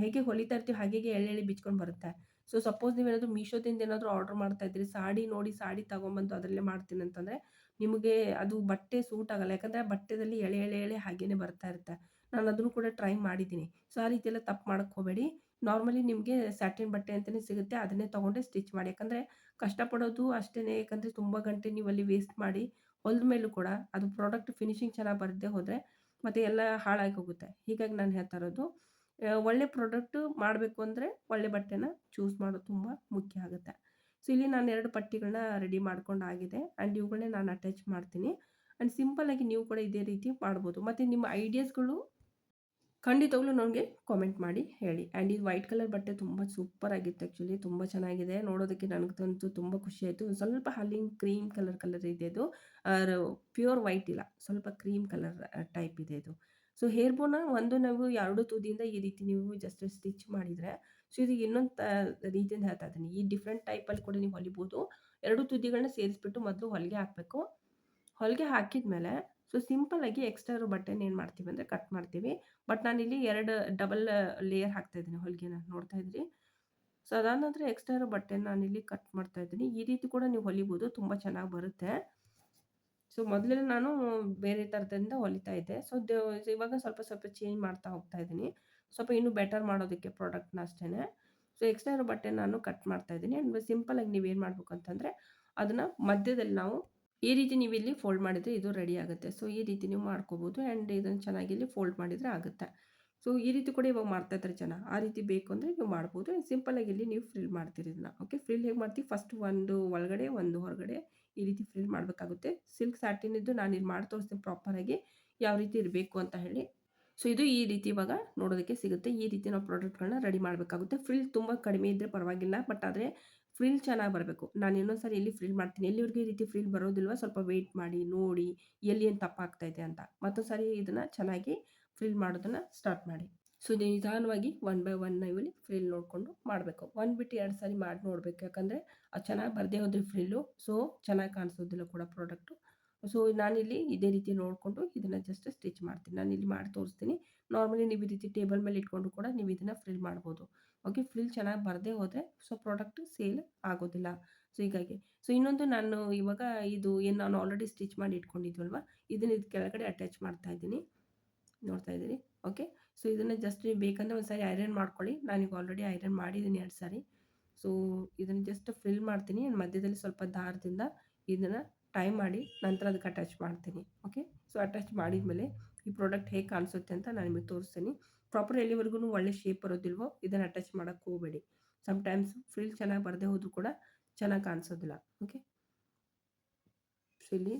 ಹೇಗೆ ಹೊಲಿತಾ ಇರ್ತೀವಿ ಹಾಗೇ ಎಳೆ ಬಿಚ್ಕೊಂಡು ಬರುತ್ತೆ. ಸೊ ಸಪೋಸ್ ನೀವೇನಾದರೂ ಮೀಶೋದಿಂದ ಏನಾದರೂ ಆರ್ಡರ್ ಮಾಡ್ತಾ ಇದ್ರಿ, ಸಾಡಿ ನೋಡಿ ಸಾಡಿ ತಗೊಂಬಂದು ಅದರಲ್ಲೇ ಮಾಡ್ತೀನಿ ಅಂತಂದರೆ ನಿಮಗೆ ಅದು ಬಟ್ಟೆ ಸೂಟ್ ಆಗಲ್ಲ. ಯಾಕಂದರೆ ಆ ಬಟ್ಟೆದಲ್ಲಿ ಎಳೆ ಹಾಗೇನೆ ಬರ್ತಾ ಇರುತ್ತೆ. ನಾನು ಅದನ್ನು ಕೂಡ ಟ್ರೈ ಮಾಡಿದ್ದೀನಿ. ಸೊ ಆ ರೀತಿ ಎಲ್ಲ ತಪ್ಪು ಮಾಡಕ್ಕೆ ಹೋಗಬೇಡಿ. ನಾರ್ಮಲಿ ನಿಮಗೆ ಸ್ಯಾಟಿನ್ ಬಟ್ಟೆ ಅಂತಲೇ ಸಿಗುತ್ತೆ. ಅದನ್ನೇ ತೊಗೊಂಡೆ ಸ್ಟಿಚ್ ಮಾಡಿ. ಯಾಕಂದರೆ ಕಷ್ಟಪಡೋದು ಅಷ್ಟೇನೆ. ಯಾಕಂದರೆ ತುಂಬ ಗಂಟೆ ನೀವು ಅಲ್ಲಿ ವೇಸ್ಟ್ ಮಾಡಿ ಹೊಲ್ದ ಮೇಲೂ ಕೂಡ ಅದು ಪ್ರಾಡಕ್ಟ್ ಫಿನಿಶಿಂಗ್ ಚೆನ್ನಾಗಿ ಬರದೇ ಹೋದರೆ ಮತ್ತೆ ಎಲ್ಲ ಹಾಳಾಗಿ ಹೋಗುತ್ತೆ. ಹೀಗಾಗಿ ನಾನು ಹೇಳ್ತಾ ಇರೋದು ಒಳ್ಳೆ ಪ್ರಾಡಕ್ಟು ಮಾಡಬೇಕು ಅಂದರೆ ಒಳ್ಳೆ ಬಟ್ಟೆನ ಚೂಸ್ ಮಾಡೋದು ತುಂಬ ಮುಖ್ಯ ಆಗುತ್ತೆ. ಸೊ ಇಲ್ಲಿ ನಾನು 2 ಪಟ್ಟಿಗಳನ್ನ ರೆಡಿ ಮಾಡ್ಕೊಂಡಾಗಿದೆ ಆ್ಯಂಡ್ ಇವುಗಳನ್ನೇ ನಾನು ಅಟ್ಯಾಚ್ ಮಾಡ್ತೀನಿ. ಆ್ಯಂಡ್ ಸಿಂಪಲ್ಲಾಗಿ ನೀವು ಕೂಡ ಇದೇ ರೀತಿ ಮಾಡ್ಬೋದು. ಮತ್ತು ನಿಮ್ಮ ಐಡಿಯಾಸ್‌ಗಳು ಖಂಡಿತವಾಗ್ಲೂ ನನಗೆ ಕಾಮೆಂಟ್ ಮಾಡಿ ಹೇಳಿ. ಆ್ಯಂಡ್ ಇದು ವೈಟ್ ಕಲರ್ ಬಟ್ಟೆ ತುಂಬ ಸೂಪರ್ ಆಗಿತ್ತು ಆ್ಯಕ್ಚುಲಿ. ತುಂಬ ಚೆನ್ನಾಗಿದೆ. ನೋಡೋದಕ್ಕೆ ನನಗಂತೂ ತುಂಬ ಖುಷಿಯಾಯಿತು. ಸ್ವಲ್ಪ ಹಾಲಿನ ಕ್ರೀಮ್ ಕಲರ್ ಇದೆ ಇದು. ಪ್ಯೂರ್ ವೈಟ್ ಇಲ್ಲ. ಸ್ವಲ್ಪ ಕ್ರೀಮ್ ಕಲರ್ ಟೈಪ್ ಇದೆ ಇದು. ಸೊ ಹೇರ್ ಬೋನ ಒಂದು ನಾವು 2 ತುದಿಯಿಂದ ಈ ರೀತಿ ನೀವು ಜಸ್ಟ್ ಸ್ಟಿಚ್ ಮಾಡಿದರೆ ಸೊ ಇದು ಇನ್ನೊಂದು ರೀತಿಯಿಂದ ಹೇಳ್ತಾ ಇದ್ದೀನಿ. ಈ ಡಿಫ್ರೆಂಟ್ ಟೈಪಲ್ಲಿ ಕೂಡ ನೀವು ಹೊಲಿಬೋದು. 2 ತುದಿಗಳನ್ನ ಸೇರಿಸ್ಬಿಟ್ಟು ಮೊದಲು ಹೊಲಿಗೆ ಹಾಕಬೇಕು. ಹೊಲಿಗೆ ಹಾಕಿದ್ಮೇಲೆ ಸೊ ಸಿಂಪಲ್ಲಾಗಿ ಎಕ್ಸ್ಟ್ರಾ ಇರೋ ಬಟ್ಟೆನ ಏನು ಮಾಡ್ತೀವಿ ಅಂದರೆ ಕಟ್ ಮಾಡ್ತೀವಿ. ಬಟ್ ನಾನಿಲ್ಲಿ 2 ಡಬಲ್ ಲೇಯರ್ ಹಾಕ್ತಾ ಇದ್ದೀನಿ ಹೊಲಿಗೆನ ನೋಡ್ತಾ ಇದ್ರಿ. ಸೊ ಅದಾದ ನಂತರ ಎಕ್ಸ್ಟ್ರಾ ಇರೋ ಬಟ್ಟೆನ ನಾನಿಲ್ಲಿ ಕಟ್ ಮಾಡ್ತಾ ಇದ್ದೀನಿ. ಈ ರೀತಿ ಕೂಡ ನೀವು ಹೊಲಿಬೋದು, ತುಂಬ ಚೆನ್ನಾಗಿ ಬರುತ್ತೆ. ಸೊ ಮೊದಲೆಲ್ಲ ನಾನು ಬೇರೆ ಥರದಿಂದ ಹೊಲಿತಾ ಇದ್ದೆ. ಸೊ ಇವಾಗ ಸ್ವಲ್ಪ ಸ್ವಲ್ಪ ಚೇಂಜ್ ಮಾಡ್ತಾ ಹೋಗ್ತಾ ಇದ್ದೀನಿ. ಸ್ವಲ್ಪ ಇನ್ನೂ ಬೆಟರ್ ಮಾಡೋದಕ್ಕೆ ಪ್ರಾಡಕ್ಟ್‌ನ ಅಷ್ಟೇನೆ. ಸೊ ಎಕ್ಸ್ಟ್ರಾ ಇರೋ ಬಟ್ಟೆನ ನಾನು ಕಟ್ ಮಾಡ್ತಾ ಇದ್ದೀನಿ. ಆ್ಯಂಡ್ ಸಿಂಪಲ್ಲಾಗಿ ನೀವೇನು ಮಾಡಬೇಕು ಅಂತಂದರೆ, ಅದನ್ನ ಮಧ್ಯದಲ್ಲಿ ನಾವು ಈ ರೀತಿ ನೀವಿಲ್ಲಿ ಫೋಲ್ಡ್ ಮಾಡಿದರೆ ಇದು ರೆಡಿ ಆಗುತ್ತೆ. ಸೊ ಈ ರೀತಿ ನೀವು ಮಾಡ್ಕೋಬೋದು ಆ್ಯಂಡ್ ಇದನ್ನು ಚೆನ್ನಾಗಿ ಇಲ್ಲಿ ಫೋಲ್ಡ್ ಮಾಡಿದರೆ ಆಗುತ್ತೆ. ಸೊ ಈ ರೀತಿ ಕೂಡ ಇವಾಗ ಮಾಡ್ತಾ ಇದ್ದಾರೆ ಜನ. ಆ ರೀತಿ ಬೇಕು ಅಂದರೆ ನೀವು ಮಾಡ್ಬೋದು. ಸಿಂಪಲ್ಲಾಗಿ ಇಲ್ಲಿ ನೀವು ಫ್ರಿಲ್ ಮಾಡ್ತೀರಿ ಇದನ್ನ. ಓಕೆ, ಫ್ರಿಲ್ ಹೇಗೆ ಮಾಡ್ತೀವಿ, ಫಸ್ಟ್ ಒಂದು ಒಳಗಡೆ, ಒಂದು ಹೊರಗಡೆ ಈ ರೀತಿ ಫ್ರಿಲ್ ಮಾಡಬೇಕಾಗುತ್ತೆ. ಸಿಲ್ಕ್ ಸ್ಯಾಟಿನಿದ್ದು ನಾನಿಲ್ಲಿ ಮಾಡಿ ತೋರಿಸ್ತೀನಿ ಪ್ರಾಪರಾಗಿ ಯಾವ ರೀತಿ ಇರಬೇಕು ಅಂತ ಹೇಳಿ. ಸೊ ಇದು ಈ ರೀತಿ ಇವಾಗ ನೋಡೋದಕ್ಕೆ ಸಿಗುತ್ತೆ. ಈ ರೀತಿ ನಾವು ಪ್ರಾಡಕ್ಟ್‌ಗಳನ್ನ ರೆಡಿ ಮಾಡಬೇಕಾಗುತ್ತೆ. ಫ್ರಿಲ್ ತುಂಬ ಕಡಿಮೆ ಇದ್ದರೆ ಪರವಾಗಿಲ್ಲ. ಬಟ್ ಆದರೆ ಫ್ರಿಲ್ ಚೆನ್ನಾಗಿ ಬರಬೇಕು. ನಾನು ಇನ್ನೊಂದು ಸಾರಿ ಇಲ್ಲಿ ಫ್ರಿಲ್ ಮಾಡ್ತೀನಿ. ಎಲ್ಲಿವರೆಗೂ ಈ ರೀತಿ ಫ್ರಿಲ್ ಬರೋದಿಲ್ವೋ ಸ್ವಲ್ಪ ವೆಯ್ಟ್ ಮಾಡಿ, ನೋಡಿ ಎಲ್ಲಿ ಏನು ತಪ್ಪಾಗ್ತಾ ಇದೆ ಅಂತ. ಮತ್ತೊಂದು ಸಾರಿ ಇದನ್ನು ಚೆನ್ನಾಗಿ ಫ್ರಿಲ್ ಮಾಡೋದನ್ನು ಸ್ಟಾರ್ಟ್ ಮಾಡಿ. ಸೊ ನಿಧಾನವಾಗಿ ಒನ್ ಬೈ ಒನ್ ಇಲ್ಲಿ ಫ್ರಿಲ್ ನೋಡಿಕೊಂಡು ಮಾಡಬೇಕು. 1 ಬಿಟ್ಟು 2 ಸಾರಿ ಮಾಡಿ ನೋಡಬೇಕು. ಯಾಕಂದರೆ ಅದು ಚೆನ್ನಾಗಿ ಬರದೇ ಹೋದರೆ ಫ್ರಿಲ್ಲು ಸೊ ಚೆನ್ನಾಗಿ ಕಾಣಿಸೋದಿಲ್ಲ ಕೂಡ ಪ್ರಾಡಕ್ಟು. ಸೊ ನಾನಿಲ್ಲಿ ಇದೇ ರೀತಿ ನೋಡಿಕೊಂಡು ಇದನ್ನು ಜಸ್ಟ್ ಸ್ಟಿಚ್ ಮಾಡ್ತೀನಿ. ನಾನಿಲ್ಲಿ ಮಾಡಿ ತೋರಿಸ್ತೀನಿ. ನಾರ್ಮಲಿ ನೀವು ಈ ರೀತಿ ಟೇಬಲ್ ಮೇಲೆ ಇಟ್ಕೊಂಡು ಕೂಡ ನೀವು ಇದನ್ನು ಫ್ರಿಲ್ ಮಾಡ್ಬೋದು. ಓಕೆ, ಫ್ರಿಲ್ ಚೆನ್ನಾಗಿ ಬರದೇ ಹೋದರೆ ಸೊ ಪ್ರಾಡಕ್ಟ್ ಸೇಲ್ ಆಗೋದಿಲ್ಲ. ಸೊ ಹೀಗಾಗಿ ಸೊ ಇನ್ನೊಂದು ನಾನು ಇವಾಗ ಇದು ಏನು ನಾನು ಆಲ್ರೆಡಿ ಸ್ಟಿಚ್ ಮಾಡಿ ಇಟ್ಕೊಂಡಿದ್ವಲ್ವ, ಇದನ್ನ ಇದು ಕೆಳಗಡೆ ಅಟ್ಯಾಚ್ ಮಾಡ್ತಾ ಇದ್ದೀನಿ. ನೋಡ್ತಾ ಇದ್ದೀರಿ. ಓಕೆ, ಸೊ ಇದನ್ನು ಜಸ್ಟ್ ನೀವು ಬೇಕಂದರೆ ಒಂದು ಸಾರಿ ಐರನ್ ಮಾಡ್ಕೊಳ್ಳಿ. ನಾನೀಗ ಆಲ್ರೆಡಿ ಐರನ್ ಮಾಡಿದ್ದೀನಿ 2 ಸಾರಿ. ಸೊ ಇದನ್ನು ಜಸ್ಟ್ ಫಿಲ್ ಮಾಡ್ತೀನಿ. ಮಧ್ಯದಲ್ಲಿ ಸ್ವಲ್ಪ ದಾರದಿಂದ ಇದನ್ನು ಟೈ ಮಾಡಿ ನಂತರ ಅದಕ್ಕೆ ಅಟ್ಯಾಚ್ ಮಾಡ್ತೀನಿ. ಓಕೆ, ಸೊ ಅಟ್ಯಾಚ್ ಮಾಡಿದ್ಮೇಲೆ ಈ ಪ್ರಾಡಕ್ಟ್ ಹೇಗೆ ಕಾಣಿಸುತ್ತೆ ಅಂತ ನಾನು ನಿಮಗೆ ತೋರಿಸ್ತೀನಿ. ಪ್ರಾಪರ್ ಎಲ್ಲಿವರೆಗೂ ಒಳ್ಳೆ ಶೇಪ್ ಬರೋದಿಲ್ವೋ ಇದನ್ನು ಅಟ್ಯಾಚ್ ಮಾಡೋಕ್ಕೆ ಹೋಗಬೇಡಿ. ಸಮ್‌ಟೈಮ್ಸ್ ಫ್ರಿಲ್ ಚೆನ್ನಾಗಿ ಬರದೇ ಹೋದರೂ ಕೂಡ ಚೆನ್ನಾಗಿ ಕಾಣಿಸೋದಿಲ್ಲ. ಓಕೆ, ಸೊ ಇಲ್ಲಿ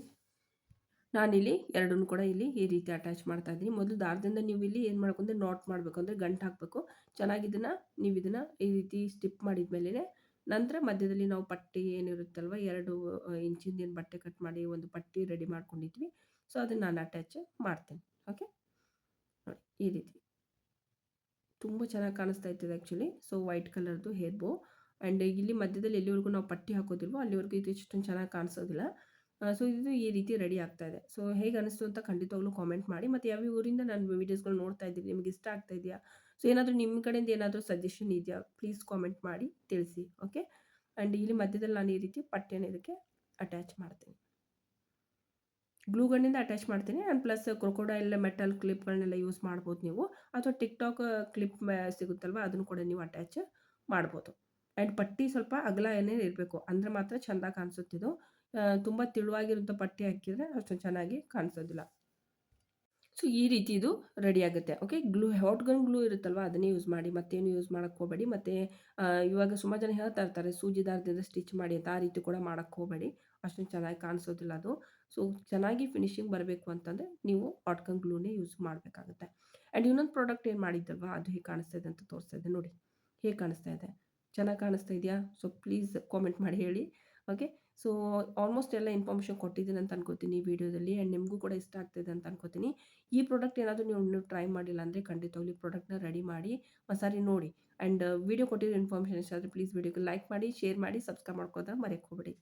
ನಾನಿಲ್ಲಿ ಎರಡನ್ನೂ ಕೂಡ ಇಲ್ಲಿ ಈ ರೀತಿ ಅಟ್ಯಾಚ್ ಮಾಡ್ತಾ ಇದ್ದೀನಿ. ಮೊದಲು ದಾರದಿಂದ ನೀವು ಇಲ್ಲಿ ಏನು ಮಾಡಬೇಕು ಅಂದರೆ ನಾಟ್ ಮಾಡಬೇಕು, ಅಂದರೆ ಗಂಟು ಹಾಕಬೇಕು. ಚೆನ್ನಾಗಿ ನೀವು ಇದನ್ನು ಈ ರೀತಿ ಸ್ಟಿಪ್ ಮಾಡಿದ್ಮೇಲೆ ನಂತರ ಮಧ್ಯದಲ್ಲಿ ನಾವು ಪಟ್ಟಿ ಏನಿರುತ್ತಲ್ವ 2 ಇಂಚಿಂದು ಏನು ಬಟ್ಟೆ ಕಟ್ ಮಾಡಿ ಒಂದು ಪಟ್ಟಿ ರೆಡಿ ಮಾಡ್ಕೊಂಡಿದ್ವಿ. ಸೊ ಅದನ್ನು ನಾನು ಅಟ್ಯಾಚ್ ಮಾಡ್ತೀನಿ. ಓಕೆ, ನೋಡಿ ಈ ರೀತಿ ತುಂಬ ಚೆನ್ನಾಗಿ ಕಾಣಿಸ್ತಾ ಇರ್ತದೆ ಆ್ಯಕ್ಚುಲಿ. ಸೊ ವೈಟ್ ಕಲರ್ದು ಹೇರ್ ಬೋ ಆ್ಯಂಡ್ ಇಲ್ಲಿ ಮಧ್ಯದಲ್ಲಿ ಎಲ್ಲಿವರೆಗೂ ನಾವು ಪಟ್ಟಿ ಹಾಕೋದಿಲ್ವೋ ಅಲ್ಲಿವರೆಗೂ ಇದು ಇಷ್ಟೊಂದು ಚೆನ್ನಾಗಿ ಕಾಣಿಸೋದಿಲ್ಲ. ಸೊ ಇದು ಈ ರೀತಿ ರೆಡಿ ಆಗ್ತಾ ಇದೆ. ಸೊ ಹೇಗೆ ಅನಿಸ್ತು ಅಂತ ಖಂಡಿತವಾಗ್ಲೂ ಕಾಮೆಂಟ್ ಮಾಡಿ. ಮತ್ತು ಯಾವ ಊರಿಂದ ನಾನು ವೀಡಿಯೋಸ್ಗಳು ನೋಡ್ತಾ ಇದ್ದೀರಿ, ನಿಮಗೆ ಇಷ್ಟ ಆಗ್ತಾ ಇದೆಯಾ? ಸೊ ಏನಾದರೂ ನಿಮ್ಮ ಕಡೆಯಿಂದ ಏನಾದರೂ ಸಜೆಷನ್ ಇದೆಯಾ? ಪ್ಲೀಸ್ ಕಾಮೆಂಟ್ ಮಾಡಿ ತಿಳಿಸಿ. ಓಕೆ, ಆ್ಯಂಡ್ ಇಲ್ಲಿ ಮಧ್ಯದಲ್ಲಿ ನಾನು ಈ ರೀತಿ ಪಟ್ಟಿಯನ್ನು ಇದಕ್ಕೆ ಅಟ್ಯಾಚ್ ಮಾಡ್ತೀನಿ. ಗ್ಲೂ ಗನ್ನಿಂದ ಅಟ್ಯಾಚ್ ಮಾಡ್ತೀನಿ. ಆ್ಯಂಡ್ ಪ್ಲಸ್ ಕ್ರೊಕೊಡೈಲ್ ಮೆಟಲ್ ಕ್ಲಿಪ್ಗಳನ್ನೆಲ್ಲ ಯೂಸ್ ಮಾಡ್ಬೋದು ನೀವು. ಅಥವಾ ಟಿಕ್‌ಟಾಕ್ ಕ್ಲಿಪ್ ಸಿಗುತ್ತಲ್ವ ಅದನ್ನು ಕೂಡ ನೀವು ಅಟ್ಯಾಚ್ ಮಾಡ್ಬೋದು. ಆ್ಯಂಡ್ ಪಟ್ಟಿ ಸ್ವಲ್ಪ ಅಗಲನೇ ಇರಬೇಕು. ಅಂದರೆ ಮಾತ್ರ ಚೆಂದ ಕಾಣಿಸುತ್ತಿದ್ದು. ತುಂಬ ತೆಳುವಾಗಿರುವಂಥ ಪಟ್ಟಿ ಹಾಕಿದರೆ ಅಷ್ಟೊಂದು ಚೆನ್ನಾಗಿ ಕಾಣಿಸೋದಿಲ್ಲ. ಸೊ ಈ ರೀತಿ ಇದು ರೆಡಿ ಆಗುತ್ತೆ. ಓಕೆ, ಹಾಟ್ ಗನ್ ಗ್ಲೂ ಇರುತ್ತಲ್ವ ಅದನ್ನೇ ಯೂಸ್ ಮಾಡಿ, ಮತ್ತೇನು ಯೂಸ್ ಮಾಡಕ್ಕೆ ಹೋಗಬೇಡಿ. ಮತ್ತು ಇವಾಗ ಸುಮಾರು ಜನ ಹೇಳ್ತಾ ಇರ್ತಾರೆ ಸೂಜಿ ದಾರದಿಂದ ಸ್ಟಿಚ್ ಮಾಡಿ ಅಂತ. ಆ ರೀತಿ ಕೂಡ ಮಾಡಕ್ಕೆ ಹೋಗಬೇಡಿ, ಅಷ್ಟೊಂದು ಚೆನ್ನಾಗಿ ಕಾಣಿಸೋದಿಲ್ಲ ಅದು. ಸೊ ಚೆನ್ನಾಗಿ ಫಿನಿಶಿಂಗ್ ಬರಬೇಕು ಅಂತಂದರೆ ನೀವು ಹಾಟ್ ಗನ್ ಗ್ಲೂನೇ ಯೂಸ್ ಮಾಡಬೇಕಾಗುತ್ತೆ. ಆ್ಯಂಡ್ ಇನ್ನೊಂದು ಪ್ರಾಡಕ್ಟ್ ಏನು ಮಾಡಿದ್ದಲ್ವ ಅದು ಹೇಗೆ ಕಾಣಿಸ್ತಾ ಇದೆ ಅಂತ ತೋರಿಸ್ತಾ ಇದೆ ನೋಡಿ. ಹೇಗೆ ಕಾಣಿಸ್ತಾ ಇದೆ? ಚೆನ್ನಾಗಿ ಕಾಣಿಸ್ತಾ ಇದೆಯಾ? ಸೊ ಪ್ಲೀಸ್ ಕಾಮೆಂಟ್ ಮಾಡಿ ಹೇಳಿ. ಓಕೆ, ಸೊ ಆಲ್ಮೋಸ್ಟ್ ಎಲ್ಲ ಇನ್ಫಾರ್ಮೇಷನ್ ಕೊಟ್ಟಿದ್ದೀನಿ ಅಂತ ಅನ್ಕೋತೀನಿ ಈ ವಿಡಿಯೋದಲ್ಲಿ. ಆ್ಯಂಡ್ ನಿಮಗೂ ಕೂಡ ಇಷ್ಟ ಆಗ್ತಿದೆ ಅಂತ ಅನ್ಕೋತೀನಿ. ಈ ಪ್ರಾಡಕ್ಟ್ ಏನಾದರೂ ನೀವು ಟ್ರೈ ಮಾಡಿಲ್ಲ ಅಂದರೆ ಖಂಡಿತವಾಗ್ಲೂ ಈ ಪ್ರಾಡಕ್ಟ್‌ನ ರೆಡಿ ಮಾಡಿ ಒಂದ್ಸಾರಿ ನೋಡಿ. ಆ್ಯಂಡ್ ವಿಡಿಯೋ ಕೊಟ್ಟಿರೋ ಇನ್ಫಾರ್ಮೇಷನ್ ಇಷ್ಟ ಆದರೆ ಪ್ಲೀಸ್ ವಿಡಿಯೋಗೆ ಲೈಕ್ ಮಾಡಿ, ಶೇರ್ ಮಾಡಿ, ಸಬ್ಸ್ಕ್ರೈಬ್ ಮಾಡ್ಕೊಳ್ಳೋದನ್ನ ಮರೆಯಕ್ಕೆ ಹೋಗಬೇಡಿ.